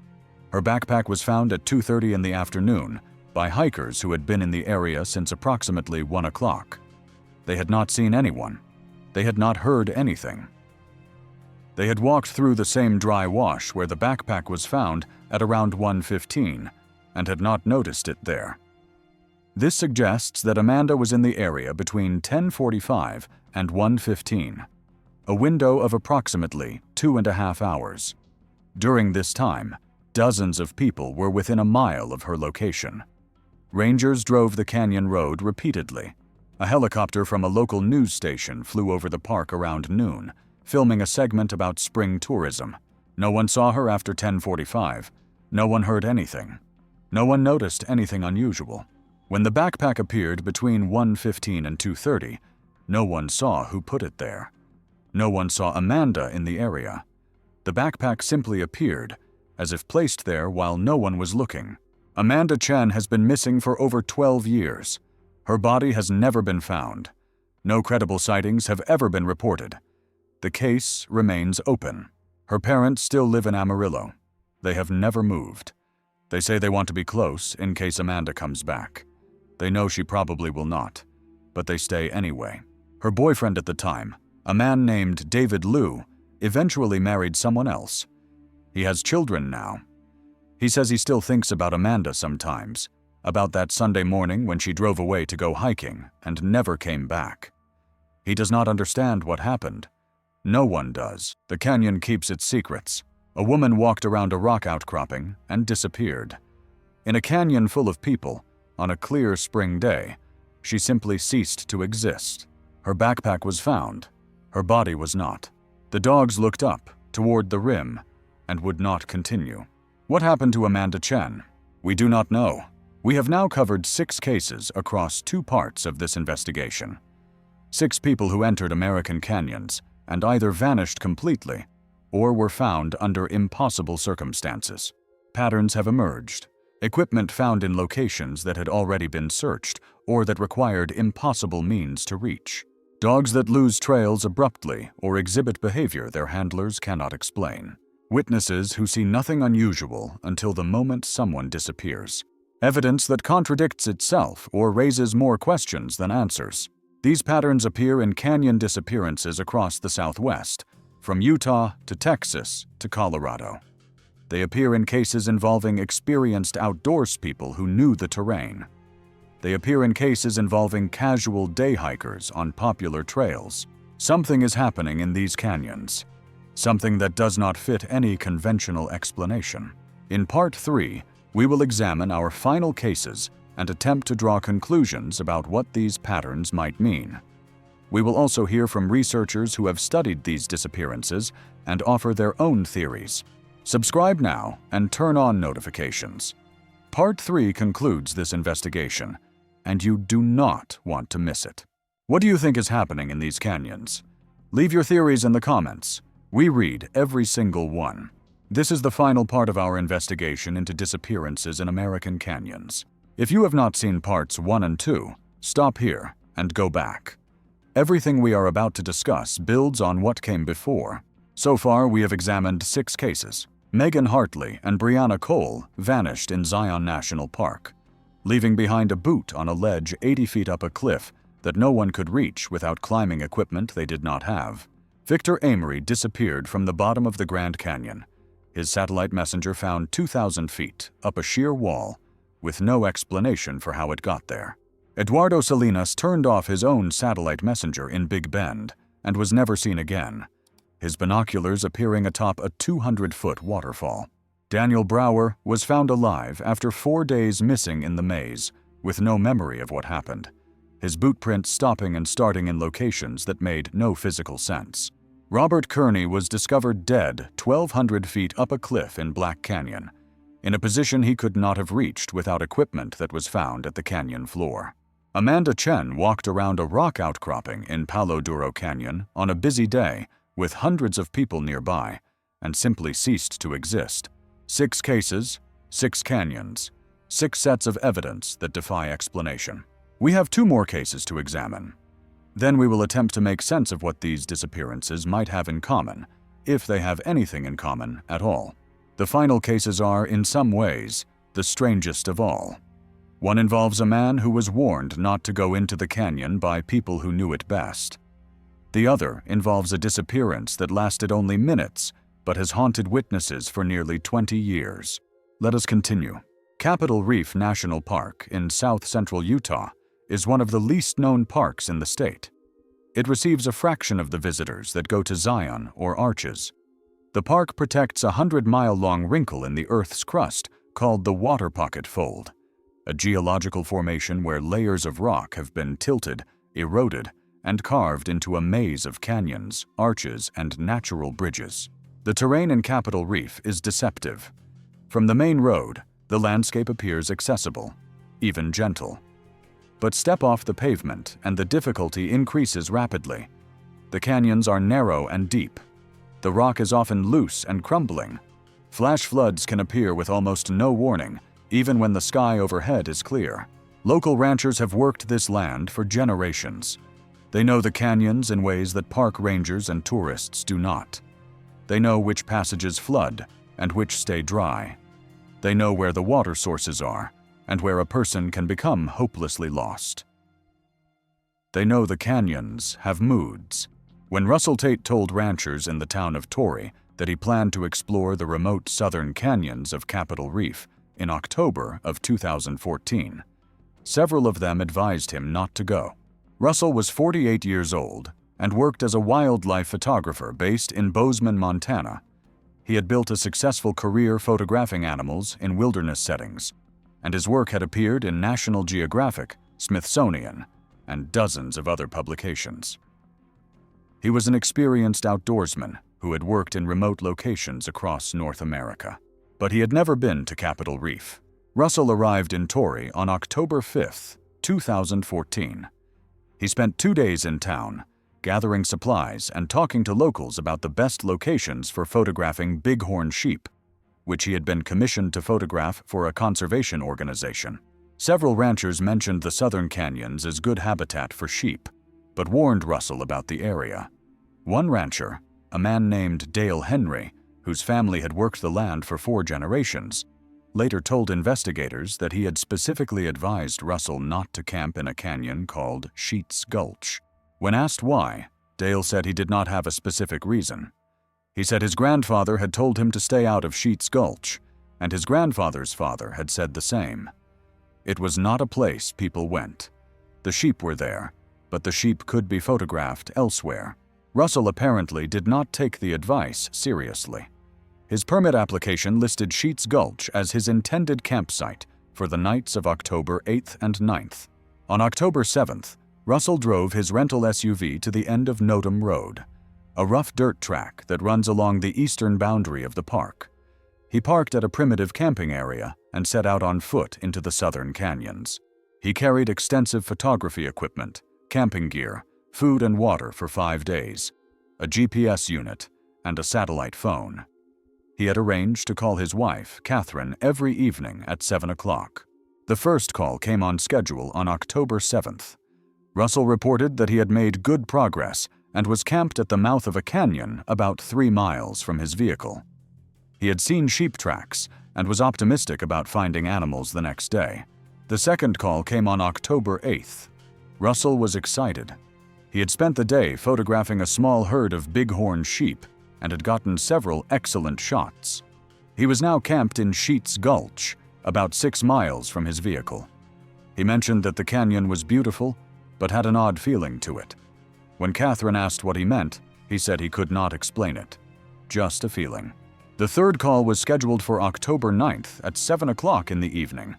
Her backpack was found at 2:30 in the afternoon by hikers who had been in the area since approximately 1 o'clock. They had not seen anyone. They had not heard anything. They had walked through the same dry wash where the backpack was found at around 1:15 and had not noticed it there. This suggests that Amanda was in the area between 10:45 and 1:15, a window of approximately 2.5 hours. During this time, dozens of people were within a mile of her location. Rangers drove the canyon road repeatedly. A helicopter from a local news station flew over the park around noon, filming a segment about spring tourism. No one saw her after 10:45. No one heard anything. No one noticed anything unusual. When the backpack appeared between 1:15 and 2:30, no one saw who put it there. No one saw Amanda in the area. The backpack simply appeared, as if placed there while no one was looking. Amanda Chen has been missing for over 12 years. Her body has never been found. No credible sightings have ever been reported. The case remains open. Her parents still live in Amarillo. They have never moved. They say they want to be close in case Amanda comes back. They know she probably will not, but they stay anyway. Her boyfriend at the time, a man named David Liu, eventually married someone else. He has children now. He says he still thinks about Amanda sometimes, about that Sunday morning when she drove away to go hiking and never came back. He does not understand what happened. No one does. The canyon keeps its secrets. A woman walked around a rock outcropping and disappeared. In a canyon full of people, on a clear spring day, she simply ceased to exist. Her backpack was found. Her body was not. The dogs looked up, toward the rim, and would not continue. What happened to Amanda Chen? We do not know. We have now covered 6 cases across 2 parts of this investigation. 6 people who entered American canyons and either vanished completely or were found under impossible circumstances. Patterns have emerged. Equipment found in locations that had already been searched or that required impossible means to reach. Dogs that lose trails abruptly or exhibit behavior their handlers cannot explain. Witnesses who see nothing unusual until the moment someone disappears. Evidence that contradicts itself or raises more questions than answers. These patterns appear in canyon disappearances across the Southwest, from Utah to Texas to Colorado. They appear in cases involving experienced outdoors people who knew the terrain. They appear in cases involving casual day hikers on popular trails. Something is happening in these canyons. Something that does not fit any conventional explanation. In Part 3, we will examine our final cases and attempt to draw conclusions about what these patterns might mean. We will also hear from researchers who have studied these disappearances and offer their own theories. Subscribe now and turn on notifications. Part 3 concludes this investigation, and you do not want to miss it. What do you think is happening in these canyons? Leave your theories in the comments. We read every single one. This is the final part of our investigation into disappearances in American canyons. If you have not seen parts 1 and 2, stop here and go back. Everything we are about to discuss builds on what came before. So far, we have examined 6 cases. Megan Hartley and Briana Cole vanished in Zion National Park, leaving behind a boot on a ledge 80 feet up a cliff that no one could reach without climbing equipment they did not have. Victor Amory disappeared from the bottom of the Grand Canyon. His satellite messenger found 2,000 feet up a sheer wall, with no explanation for how it got there. Eduardo Salinas turned off his own satellite messenger in Big Bend and was never seen again, his binoculars appearing atop a 200-foot waterfall. Daniel Brower was found alive after 4 days missing in the maze, with no memory of what happened, his boot prints stopping and starting in locations that made no physical sense. Robert Kernney was discovered dead 1,200 feet up a cliff in Black Canyon, in a position he could not have reached without equipment that was found at the canyon floor. Amanda Chen walked around a rock outcropping in Palo Duro Canyon on a busy day with hundreds of people nearby and simply ceased to exist. 6 cases, 6 canyons, 6 sets of evidence that defy explanation. We have 2 more cases to examine. Then we will attempt to make sense of what these disappearances might have in common, if they have anything in common at all. The final cases are, in some ways, the strangest of all. One involves a man who was warned not to go into the canyon by people who knew it best. The other involves a disappearance that lasted only minutes, but has haunted witnesses for nearly 20 years. Let us continue. Capitol Reef National Park in south-central Utah is one of the least-known parks in the state. It receives a fraction of the visitors that go to Zion or Arches. The park protects a 100-mile-long wrinkle in the Earth's crust called the Water Pocket Fold, a geological formation where layers of rock have been tilted, eroded, and carved into a maze of canyons, arches, and natural bridges. The terrain in Capitol Reef is deceptive. From the main road, the landscape appears accessible, even gentle. But step off the pavement and the difficulty increases rapidly. The canyons are narrow and deep. The rock is often loose and crumbling. Flash floods can appear with almost no warning, even when the sky overhead is clear. Local ranchers have worked this land for generations. They know the canyons in ways that park rangers and tourists do not. They know which passages flood and which stay dry. They know where the water sources are and where a person can become hopelessly lost. They know the canyons have moods. When Russell Tate told ranchers in the town of Torrey that he planned to explore the remote southern canyons of Capitol Reef in October of 2014, several of them advised him not to go. Russell was 48 years old and worked as a wildlife photographer based in Bozeman, Montana. He had built a successful career photographing animals in wilderness settings, and his work had appeared in National Geographic, Smithsonian, and dozens of other publications. He was an experienced outdoorsman who had worked in remote locations across North America, but he had never been to Capitol Reef. Russell arrived in Torrey on October 5, 2014. He spent 2 days in town, gathering supplies and talking to locals about the best locations for photographing bighorn sheep, which he had been commissioned to photograph for a conservation organization. Several ranchers mentioned the southern canyons as good habitat for sheep, but warned Russell about the area. One rancher, a man named Dale Henry, whose family had worked the land for 4 generations, later told investigators that he had specifically advised Russell not to camp in a canyon called Sheets Gulch. When asked why, Dale said he did not have a specific reason. He said his grandfather had told him to stay out of Sheets Gulch, and his grandfather's father had said the same. It was not a place people went. The sheep were there, but the sheep could be photographed elsewhere. Russell apparently did not take the advice seriously. His permit application listed Sheets Gulch as his intended campsite for the nights of October 8th and 9th. On October 7th, Russell drove his rental SUV to the end of Nodum Road, a rough dirt track that runs along the eastern boundary of the park. He parked at a primitive camping area and set out on foot into the southern canyons. He carried extensive photography equipment, camping gear, food and water for 5 days, a GPS unit, and a satellite phone. He had arranged to call his wife, Catherine, every evening at 7 o'clock. The first call came on schedule on October 7th. Russell reported that he had made good progress and was camped at the mouth of a canyon about 3 miles from his vehicle. He had seen sheep tracks and was optimistic about finding animals the next day. The second call came on October 8th. Russell was excited. He had spent the day photographing a small herd of bighorn sheep and had gotten several excellent shots. He was now camped in Sheets Gulch, about 6 miles from his vehicle. He mentioned that the canyon was beautiful, but had an odd feeling to it. When Catherine asked what he meant, he said he could not explain it. Just a feeling. The third call was scheduled for October 9th at 7 o'clock in the evening.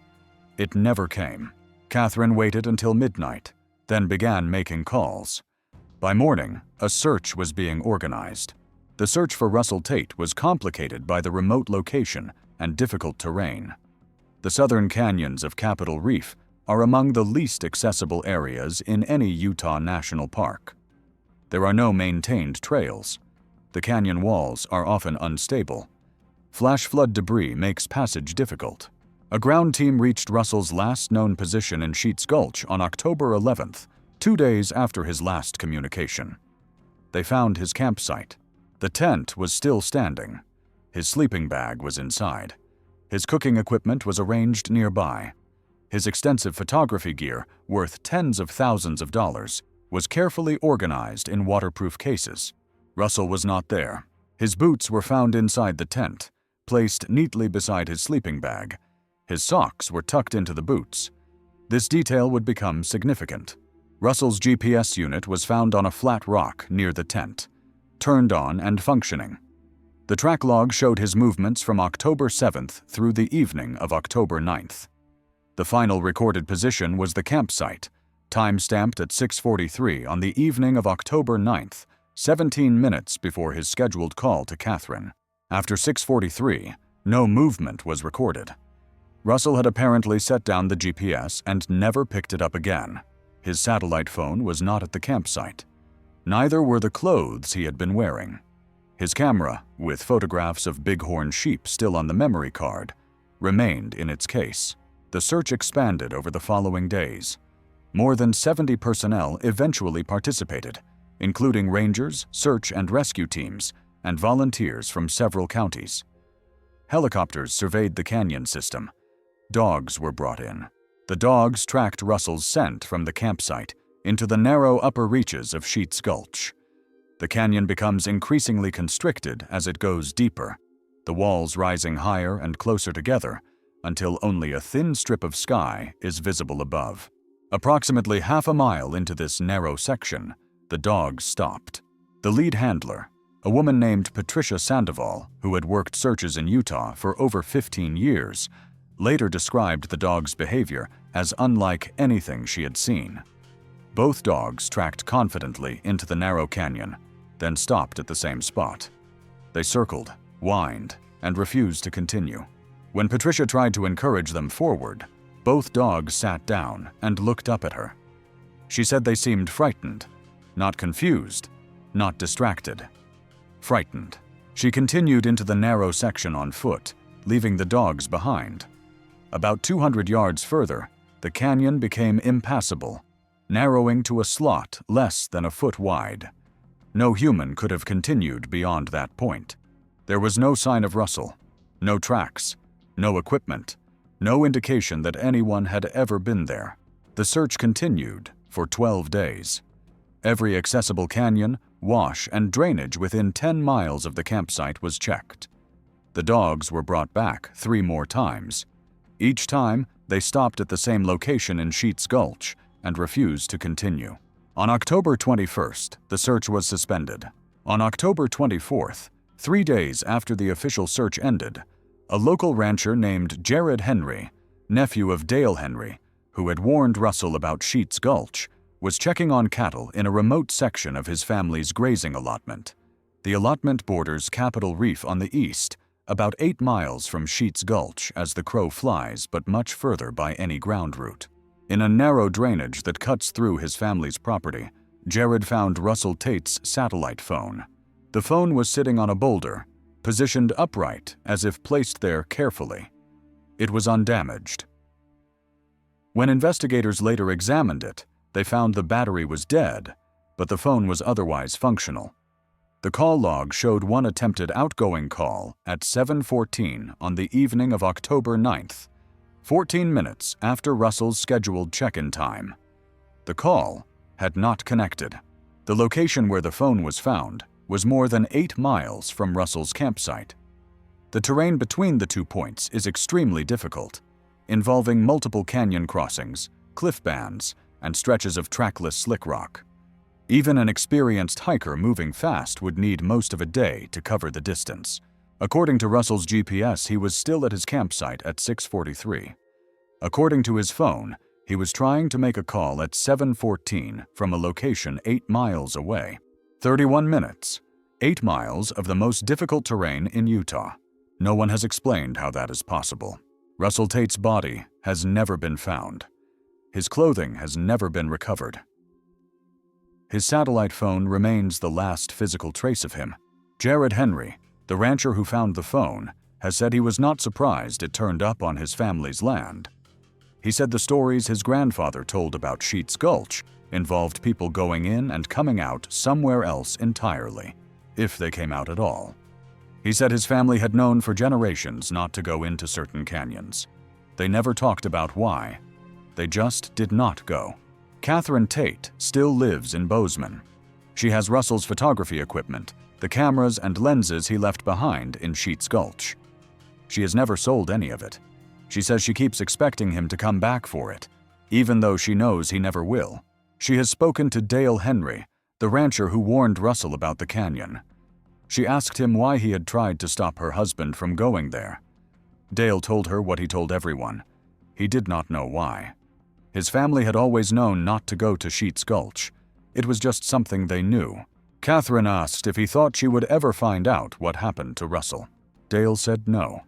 It never came. Catherine waited until midnight, then began making calls. By morning, a search was being organized. The search for Russell Tate was complicated by the remote location and difficult terrain. The southern canyons of Capitol Reef are among the least accessible areas in any Utah national park. There are no maintained trails. The canyon walls are often unstable. Flash flood debris makes passage difficult. A ground team reached Russell's last known position in Sheets Gulch on October 11th, 2 days after his last communication. They found his campsite. The tent was still standing. His sleeping bag was inside. His cooking equipment was arranged nearby. His extensive photography gear, worth tens of thousands of dollars, was carefully organized in waterproof cases. Russell was not there. His boots were found inside the tent, placed neatly beside his sleeping bag. His socks were tucked into the boots. This detail would become significant. Russell's GPS unit was found on a flat rock near the tent, turned on and functioning. The track log showed his movements from October 7th through the evening of October 9th. The final recorded position was the campsite, time-stamped at 6:43 on the evening of October 9th, 17 minutes before his scheduled call to Catherine. After 6:43, no movement was recorded. Russell had apparently set down the GPS and never picked it up again. His satellite phone was not at the campsite. Neither were the clothes he had been wearing. His camera, with photographs of bighorn sheep still on the memory card, remained in its case. The search expanded over the following days. More than 70 personnel eventually participated, including rangers, search and rescue teams, and volunteers from several counties. Helicopters surveyed the canyon system. Dogs were brought in. The dogs tracked Russell's scent from the campsite into the narrow upper reaches of Sheets Gulch. The canyon becomes increasingly constricted as it goes deeper, the walls rising higher and closer together until only a thin strip of sky is visible above. Approximately half a mile into this narrow section, the dogs stopped. The lead handler, a woman named Patricia Sandoval, who had worked searches in Utah for over 15 years, later described the dogs' behavior as unlike anything she had seen. Both dogs tracked confidently into the narrow canyon, then stopped at the same spot. They circled, whined, and refused to continue. When Patricia tried to encourage them forward, both dogs sat down and looked up at her. She said they seemed frightened, not confused, not distracted. Frightened. She continued into the narrow section on foot, leaving the dogs behind. About 200 yards further, the canyon became impassable, narrowing to a slot less than a foot wide. No human could have continued beyond that point. There was no sign of Russell, no tracks, no equipment, no indication that anyone had ever been there. The search continued for 12 days. Every accessible canyon, wash, and drainage within 10 miles of the campsite was checked. The dogs were brought back 3 more times. Each time, they stopped at the same location in Sheets Gulch and refused to continue. On October 21st, the search was suspended. On October 24th, 3 days after the official search ended, a local rancher named Jared Henry, nephew of Dale Henry, who had warned Russell about Sheets Gulch, was checking on cattle in a remote section of his family's grazing allotment. The allotment borders Capitol Reef on the east, about 8 miles from Sheets Gulch as the crow flies, but much further by any ground route. In a narrow drainage that cuts through his family's property, Jared found Russell Tate's satellite phone. The phone was sitting on a boulder, positioned upright as if placed there carefully. It was undamaged. When investigators later examined it, they found the battery was dead, but the phone was otherwise functional. The call log showed one attempted outgoing call at 7:14 on the evening of October 9th, 14 minutes after Russell's scheduled check-in time. The call had not connected. The location where the phone was found was more than 8 miles from Russell's campsite. The terrain between the 2 points is extremely difficult, involving multiple canyon crossings, cliff bands, and stretches of trackless slick rock. Even an experienced hiker moving fast would need most of a day to cover the distance. According to Russell's GPS, he was still at his campsite at 6:43. According to his phone, he was trying to make a call at 7:14 from a location 8 miles away. 31 minutes, 8 miles of the most difficult terrain in Utah. No one has explained how that is possible. Russell Tate's body has never been found. His clothing has never been recovered. His satellite phone remains the last physical trace of him. Jared Henry, the rancher who found the phone, has said he was not surprised it turned up on his family's land. He said the stories his grandfather told about Sheets Gulch involved people going in and coming out somewhere else entirely, if they came out at all. He said his family had known for generations not to go into certain canyons. They never talked about why. They just did not go. Catherine Tate still lives in Bozeman. She has Russell's photography equipment, the cameras and lenses he left behind in Sheets Gulch. She has never sold any of it. She says she keeps expecting him to come back for it, even though she knows he never will. She has spoken to Dale Henry, the rancher who warned Russell about the canyon. She asked him why he had tried to stop her husband from going there. Dale told her what he told everyone. He did not know why. His family had always known not to go to Sheets Gulch. It was just something they knew. Catherine asked if he thought she would ever find out what happened to Russell. Dale said no.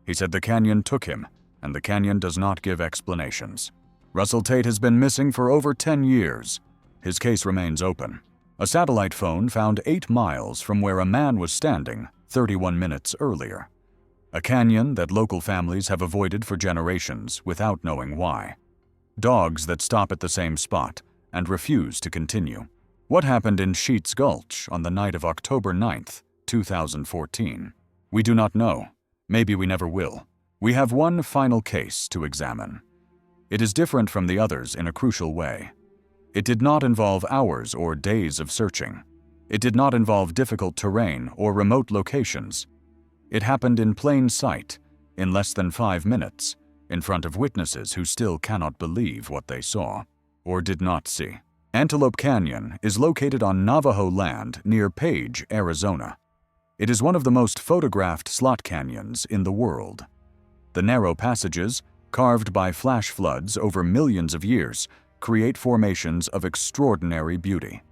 He said the canyon took him, and the canyon does not give explanations. Russell Tate has been missing for over 10 years. His case remains open. A satellite phone found 8 miles from where a man was standing 31 minutes earlier. A canyon that local families have avoided for generations without knowing why. Dogs that stop at the same spot and refuse to continue. What happened in Sheets Gulch on the night of October 9th, 2014? We do not know. Maybe we never will. We have one final case to examine. It is different from the others in a crucial way. It did not involve hours or days of searching. It did not involve difficult terrain or remote locations. It happened in plain sight, in less than 5 minutes, in front of witnesses who still cannot believe what they saw or did not see. Antelope Canyon is located on Navajo land near Page, Arizona. It is one of the most photographed slot canyons in the world. The narrow passages, carved by flash floods over millions of years, create formations of extraordinary beauty.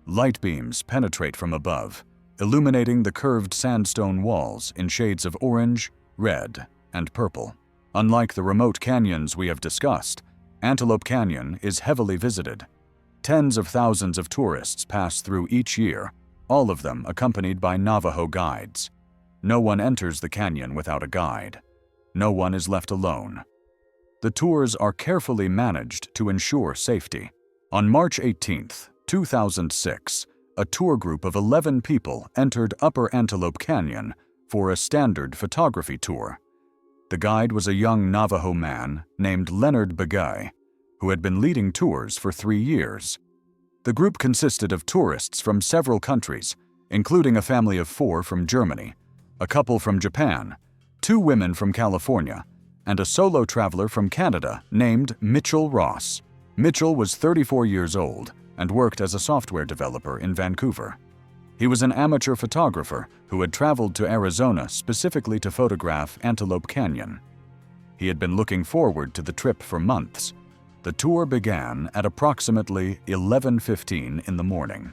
Light beams penetrate from above, illuminating the curved sandstone walls in shades of orange, red, and purple. Unlike the remote canyons we have discussed, Antelope Canyon is heavily visited. Tens of thousands of tourists pass through each year, all of them accompanied by Navajo guides. No one enters the canyon without a guide. No one is left alone. The tours are carefully managed to ensure safety. On March 18, 2006, a tour group of 11 people entered Upper Antelope Canyon for a standard photography tour. The guide was a young Navajo man named Leonard Begay, who had been leading tours for 3 years. The group consisted of tourists from several countries, including a family of 4 from Germany, a couple from Japan, 2 women from California, and a solo traveler from Canada named Mitchell Ross. Mitchell was 34 years old and worked as a software developer in Vancouver. He was an amateur photographer who had traveled to Arizona specifically to photograph Antelope Canyon. He had been looking forward to the trip for months. The tour began at approximately 11:15 in the morning.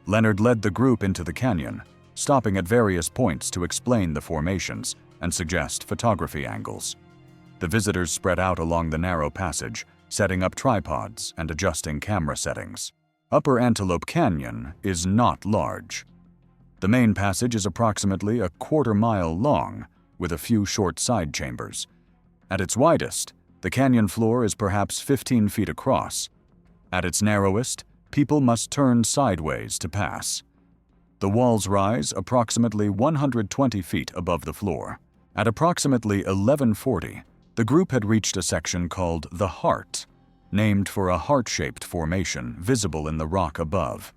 Leonard led the group into the canyon, stopping at various points to explain the formations and suggest photography angles. The visitors spread out along the narrow passage, setting up tripods and adjusting camera settings. Upper Antelope Canyon is not large. The main passage is approximately a quarter-mile long, with a few short side chambers. At its widest, the canyon floor is perhaps 15 feet across. At its narrowest, people must turn sideways to pass. The walls rise approximately 120 feet above the floor. At approximately 11:40, the group had reached a section called the Heart, named for a heart-shaped formation visible in the rock above.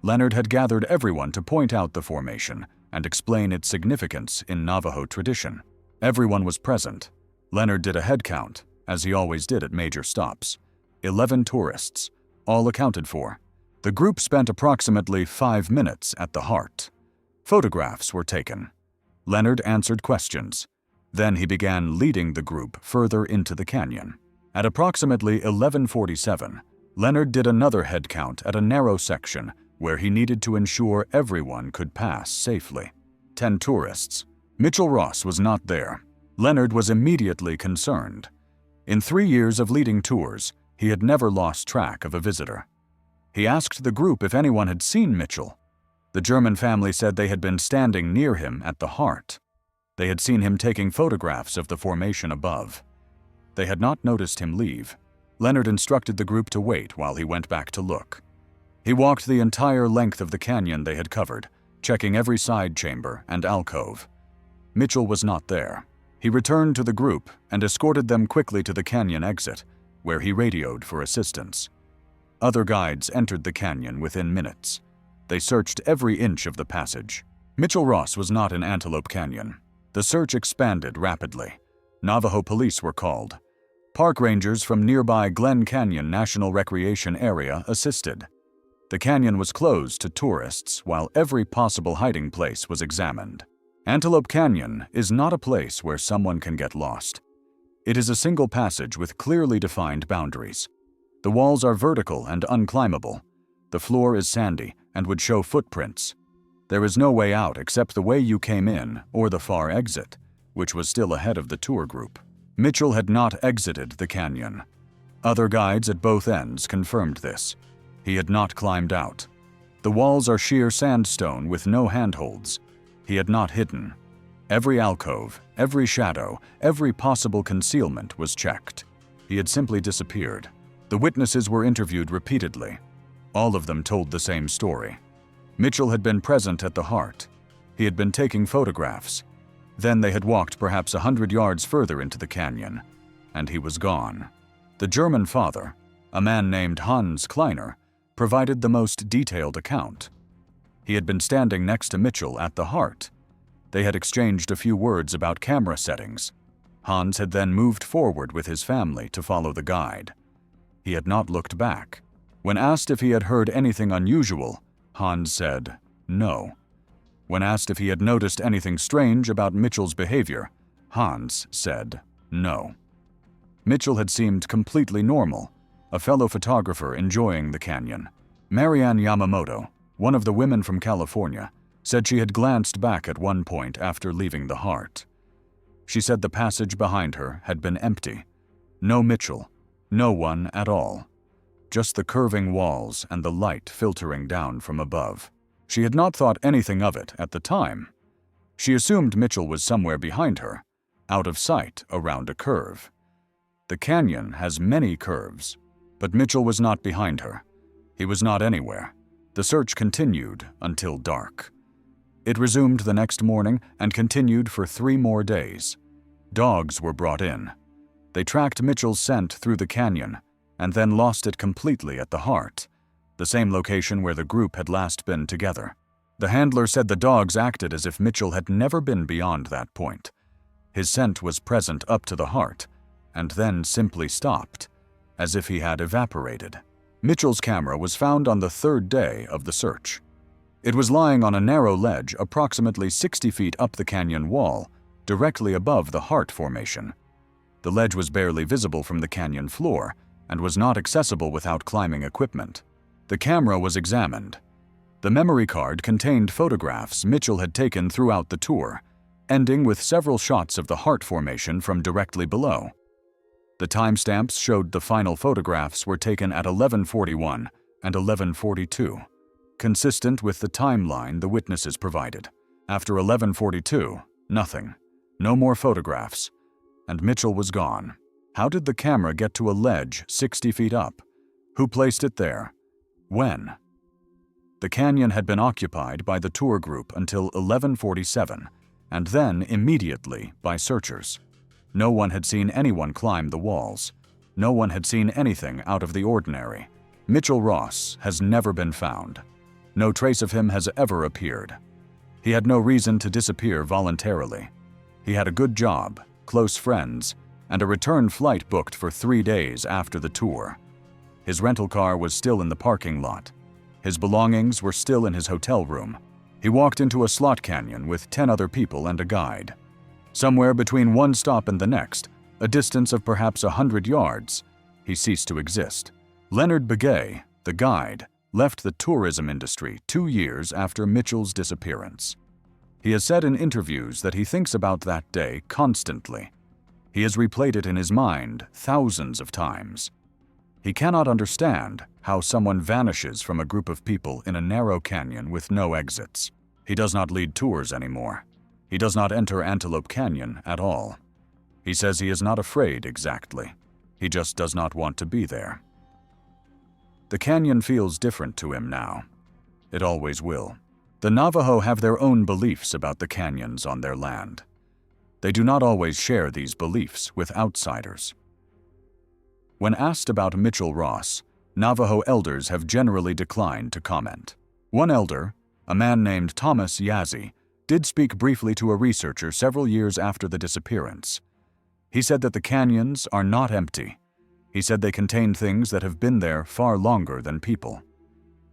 Leonard had gathered everyone to point out the formation and explain its significance in Navajo tradition. Everyone was present. Leonard did a head count, as he always did at major stops. 11 tourists, all accounted for. The group spent approximately 5 minutes at the Heart. Photographs were taken. Leonard answered questions. Then he began leading the group further into the canyon. At approximately 11:47, Leonard did another head count at a narrow section where he needed to ensure everyone could pass safely. 10 tourists. Mitchell Ross was not there. Leonard was immediately concerned. In 3 years of leading tours, he had never lost track of a visitor. He asked the group if anyone had seen Mitchell. The German family said they had been standing near him at the Heart. They had seen him taking photographs of the formation above. They had not noticed him leave. Leonard instructed the group to wait while he went back to look. He walked the entire length of the canyon they had covered, checking every side chamber and alcove. Mitchell was not there. He returned to the group and escorted them quickly to the canyon exit, where he radioed for assistance. Other guides entered the canyon within minutes. They searched every inch of the passage. Mitchell Ross was not in Antelope Canyon. The search expanded rapidly. Navajo police were called. Park rangers from nearby Glen Canyon National Recreation Area assisted. The canyon was closed to tourists while every possible hiding place was examined. Antelope Canyon is not a place where someone can get lost. It is a single passage with clearly defined boundaries. The walls are vertical and unclimbable. The floor is sandy and would show footprints. There is no way out except the way you came in or the far exit, which was still ahead of the tour group. Mitchell had not exited the canyon. Other guides at both ends confirmed this. He had not climbed out. The walls are sheer sandstone with no handholds. He had not hidden. Every alcove, every shadow, every possible concealment was checked. He had simply disappeared. The witnesses were interviewed repeatedly. All of them told the same story. Mitchell had been present at the heart. He had been taking photographs. Then they had walked perhaps 100 yards further into the canyon, and he was gone. The German father, a man named Hans Kleiner, provided the most detailed account. He had been standing next to Mitchell at the heart. They had exchanged a few words about camera settings. Hans had then moved forward with his family to follow the guide. He had not looked back. When asked if he had heard anything unusual, Hans said no. When asked if he had noticed anything strange about Mitchell's behavior, Hans said no. Mitchell had seemed completely normal, a fellow photographer enjoying the canyon. Marianne Yamamoto, one of the women from California, said she had glanced back at one point after leaving the heart. She said the passage behind her had been empty. No Mitchell, no one at all. Just the curving walls and the light filtering down from above. She had not thought anything of it at the time. She assumed Mitchell was somewhere behind her, out of sight around a curve. The canyon has many curves, but Mitchell was not behind her. He was not anywhere. The search continued until dark. It resumed the next morning and continued for 3 more days. Dogs were brought in. They tracked Mitchell's scent through the canyon and then lost it completely at the heart, the same location where the group had last been together. The handler said the dogs acted as if Mitchell had never been beyond that point. His scent was present up to the heart, and then simply stopped, as if he had evaporated. Mitchell's camera was found on the 3rd day of the search. It was lying on a narrow ledge approximately 60 feet up the canyon wall, directly above the heart formation. The ledge was barely visible from the canyon floor and was not accessible without climbing equipment. The camera was examined. The memory card contained photographs Mitchell had taken throughout the tour, ending with several shots of the heart formation from directly below. The timestamps showed the final photographs were taken at 11:41 and 11:42, consistent with the timeline the witnesses provided. After 11:42, nothing. No more photographs. And Mitchell was gone. How did the camera get to a ledge 60 feet up? Who placed it there? When? The canyon had been occupied by the tour group until 11:47, and then immediately by searchers. No one had seen anyone climb the walls. No one had seen anything out of the ordinary. Mitchell Ross has never been found. No trace of him has ever appeared. He had no reason to disappear voluntarily. He had a good job, close friends, and a return flight booked for 3 days after the tour. His rental car was still in the parking lot. His belongings were still in his hotel room. He walked into a slot canyon with 10 other people and a guide. Somewhere between one stop and the next, a distance of perhaps 100 yards, he ceased to exist. Leonard Begay, the guide, left the tourism industry 2 years after Mitchell's disappearance. He has said in interviews that he thinks about that day constantly. He has replayed it in his mind thousands of times. He cannot understand how someone vanishes from a group of people in a narrow canyon with no exits. He does not lead tours anymore. He does not enter Antelope Canyon at all. He says he is not afraid exactly. He just does not want to be there. The canyon feels different to him now. It always will. The Navajo have their own beliefs about the canyons on their land. They do not always share these beliefs with outsiders. When asked about Mitchell Ross, Navajo elders have generally declined to comment. One elder, a man named Thomas Yazzie, did speak briefly to a researcher several years after the disappearance. He said that the canyons are not empty. He said they contain things that have been there far longer than people.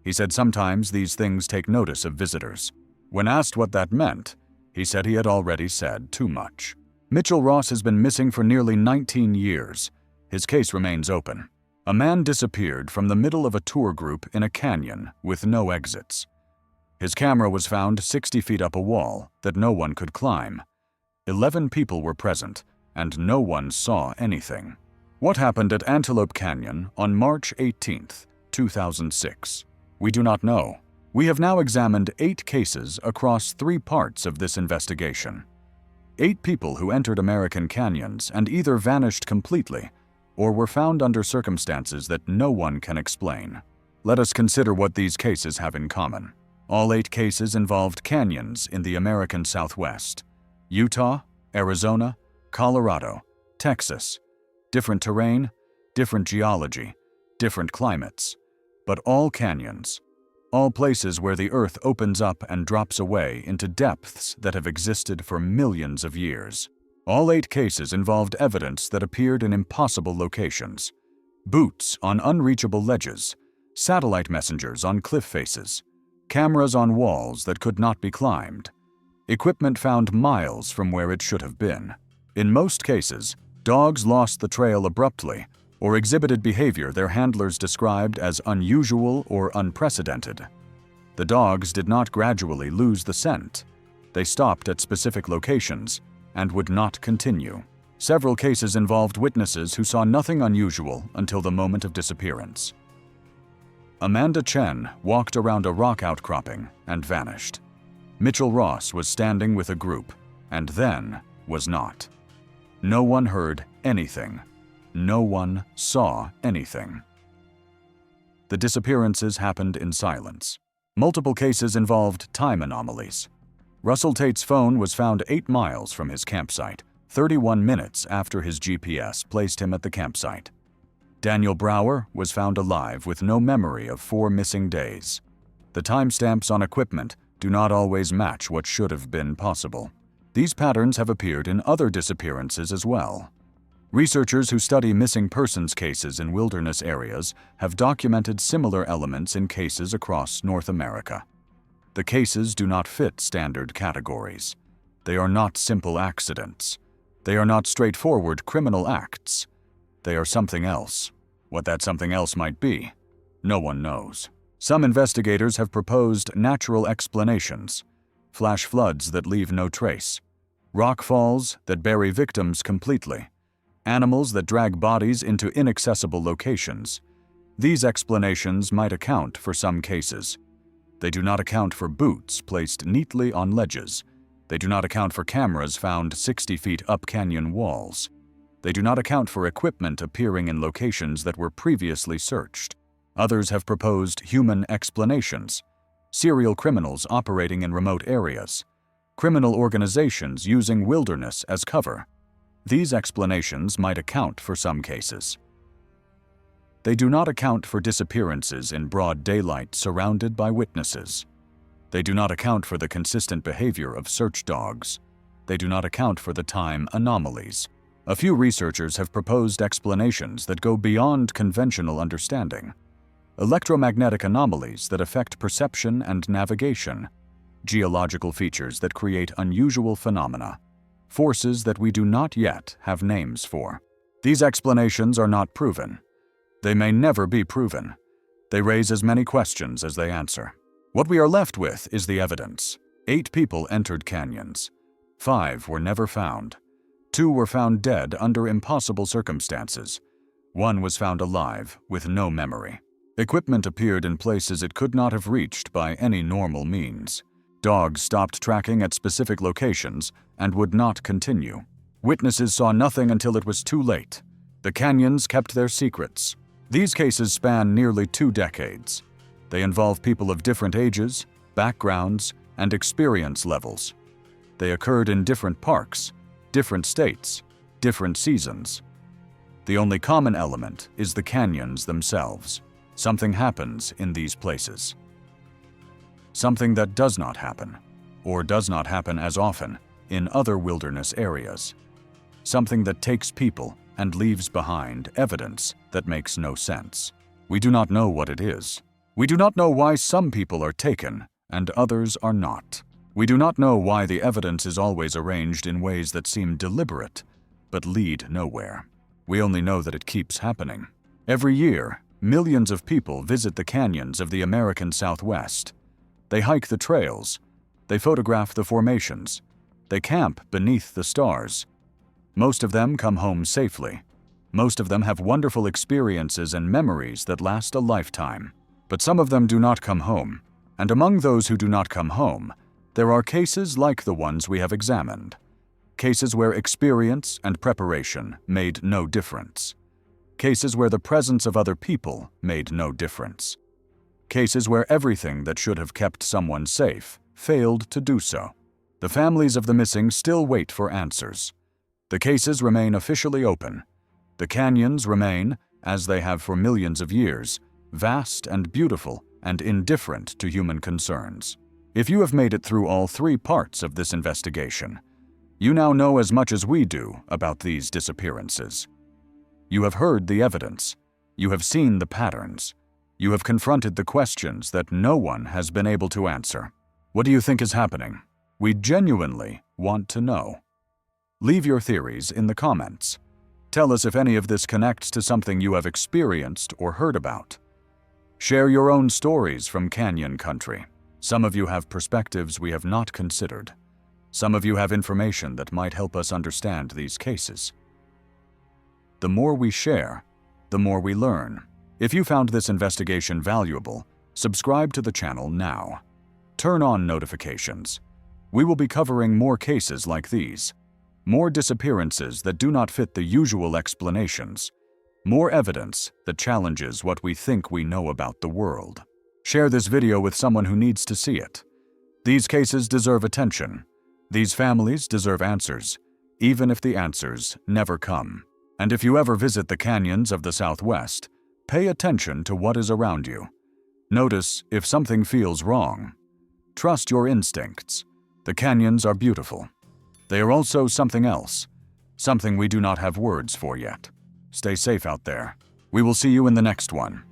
He said sometimes these things take notice of visitors. When asked what that meant, he said he had already said too much. Mitchell Ross has been missing for nearly 19 years. His case remains open. A man disappeared from the middle of a tour group in a canyon with no exits. His camera was found 60 feet up a wall that no one could climb. 11 people were present, and no one saw anything. What happened at Antelope Canyon on March 18, 2006? We do not know. We have now examined 8 cases across 3 parts of this investigation. 8 people who entered American canyons and either vanished completely or were found under circumstances that no one can explain. Let us consider what these cases have in common. All 8 cases involved canyons in the American Southwest: Utah, Arizona, Colorado, Texas. Different terrain, different geology, different climates, but all canyons. All places where the earth opens up and drops away into depths that have existed for millions of years. All 8 cases involved evidence that appeared in impossible locations: boots on unreachable ledges, satellite messengers on cliff faces, cameras on walls that could not be climbed, equipment found miles from where it should have been. In most cases, dogs lost the trail abruptly or exhibited behavior their handlers described as unusual or unprecedented. The dogs did not gradually lose the scent. They stopped at specific locations and would not continue. Several cases involved witnesses who saw nothing unusual until the moment of disappearance. Amanda Chen walked around a rock outcropping and vanished. Mitchell Ross was standing with a group and then was not. No one heard anything. No one saw anything. The disappearances happened in silence. Multiple cases involved time anomalies. Russell Tate's phone was found 8 miles from his campsite, 31 minutes after his GPS placed him at the campsite. Daniel Brower was found alive with no memory of 4 missing days. The timestamps on equipment do not always match what should have been possible. These patterns have appeared in other disappearances as well. Researchers who study missing persons cases in wilderness areas have documented similar elements in cases across North America. The cases do not fit standard categories. They are not simple accidents. They are not straightforward criminal acts. They are something else. What that something else might be, no one knows. Some investigators have proposed natural explanations: flash floods that leave no trace, rock falls that bury victims completely, animals that drag bodies into inaccessible locations. These explanations might account for some cases. They do not account for boots placed neatly on ledges. They do not account for cameras found 60 feet up canyon walls. They do not account for equipment appearing in locations that were previously searched. Others have proposed human explanations: serial criminals operating in remote areas, criminal organizations using wilderness as cover. These explanations might account for some cases. They do not account for disappearances in broad daylight surrounded by witnesses. They do not account for the consistent behavior of search dogs. They do not account for the time anomalies. A few researchers have proposed explanations that go beyond conventional understanding: electromagnetic anomalies that affect perception and navigation, geological features that create unusual phenomena, forces that we do not yet have names for. These explanations are not proven. They may never be proven. They raise as many questions as they answer. What we are left with is the evidence. 8 people entered canyons. 5 were never found. 2 were found dead under impossible circumstances. 1 was found alive with no memory. Equipment appeared in places it could not have reached by any normal means. Dogs stopped tracking at specific locations and would not continue. Witnesses saw nothing until it was too late. The canyons kept their secrets. These cases span nearly 2 decades. They involve people of different ages, backgrounds, and experience levels. They occurred in different parks, different states, different seasons. The only common element is the canyons themselves. Something happens in these places. Something that does not happen, or does not happen as often, in other wilderness areas. Something that takes people and leaves behind evidence that makes no sense. We do not know what it is. We do not know why some people are taken and others are not. We do not know why the evidence is always arranged in ways that seem deliberate, but lead nowhere. We only know that it keeps happening. Every year, millions of people visit the canyons of the American Southwest. They hike the trails. They photograph the formations. They camp beneath the stars. Most of them come home safely. Most of them have wonderful experiences and memories that last a lifetime. But some of them do not come home. And among those who do not come home, there are cases like the ones we have examined. Cases where experience and preparation made no difference. Cases where the presence of other people made no difference. Cases where everything that should have kept someone safe failed to do so. The families of the missing still wait for answers. The cases remain officially open. The canyons remain, as they have for millions of years, vast and beautiful and indifferent to human concerns. If you have made it through all 3 parts of this investigation, you now know as much as we do about these disappearances. You have heard the evidence. You have seen the patterns. You have confronted the questions that no one has been able to answer. What do you think is happening? We genuinely want to know. Leave your theories in the comments. Tell us if any of this connects to something you have experienced or heard about. Share your own stories from Canyon Country. Some of you have perspectives we have not considered. Some of you have information that might help us understand these cases. The more we share, the more we learn. If you found this investigation valuable, subscribe to the channel now. Turn on notifications. We will be covering more cases like these. More disappearances that do not fit the usual explanations. More evidence that challenges what we think we know about the world. Share this video with someone who needs to see it. These cases deserve attention. These families deserve answers, even if the answers never come. And if you ever visit the canyons of the Southwest, pay attention to what is around you. Notice if something feels wrong. Trust your instincts. The canyons are beautiful. They are also something else, something we do not have words for yet. Stay safe out there. We will see you in the next one.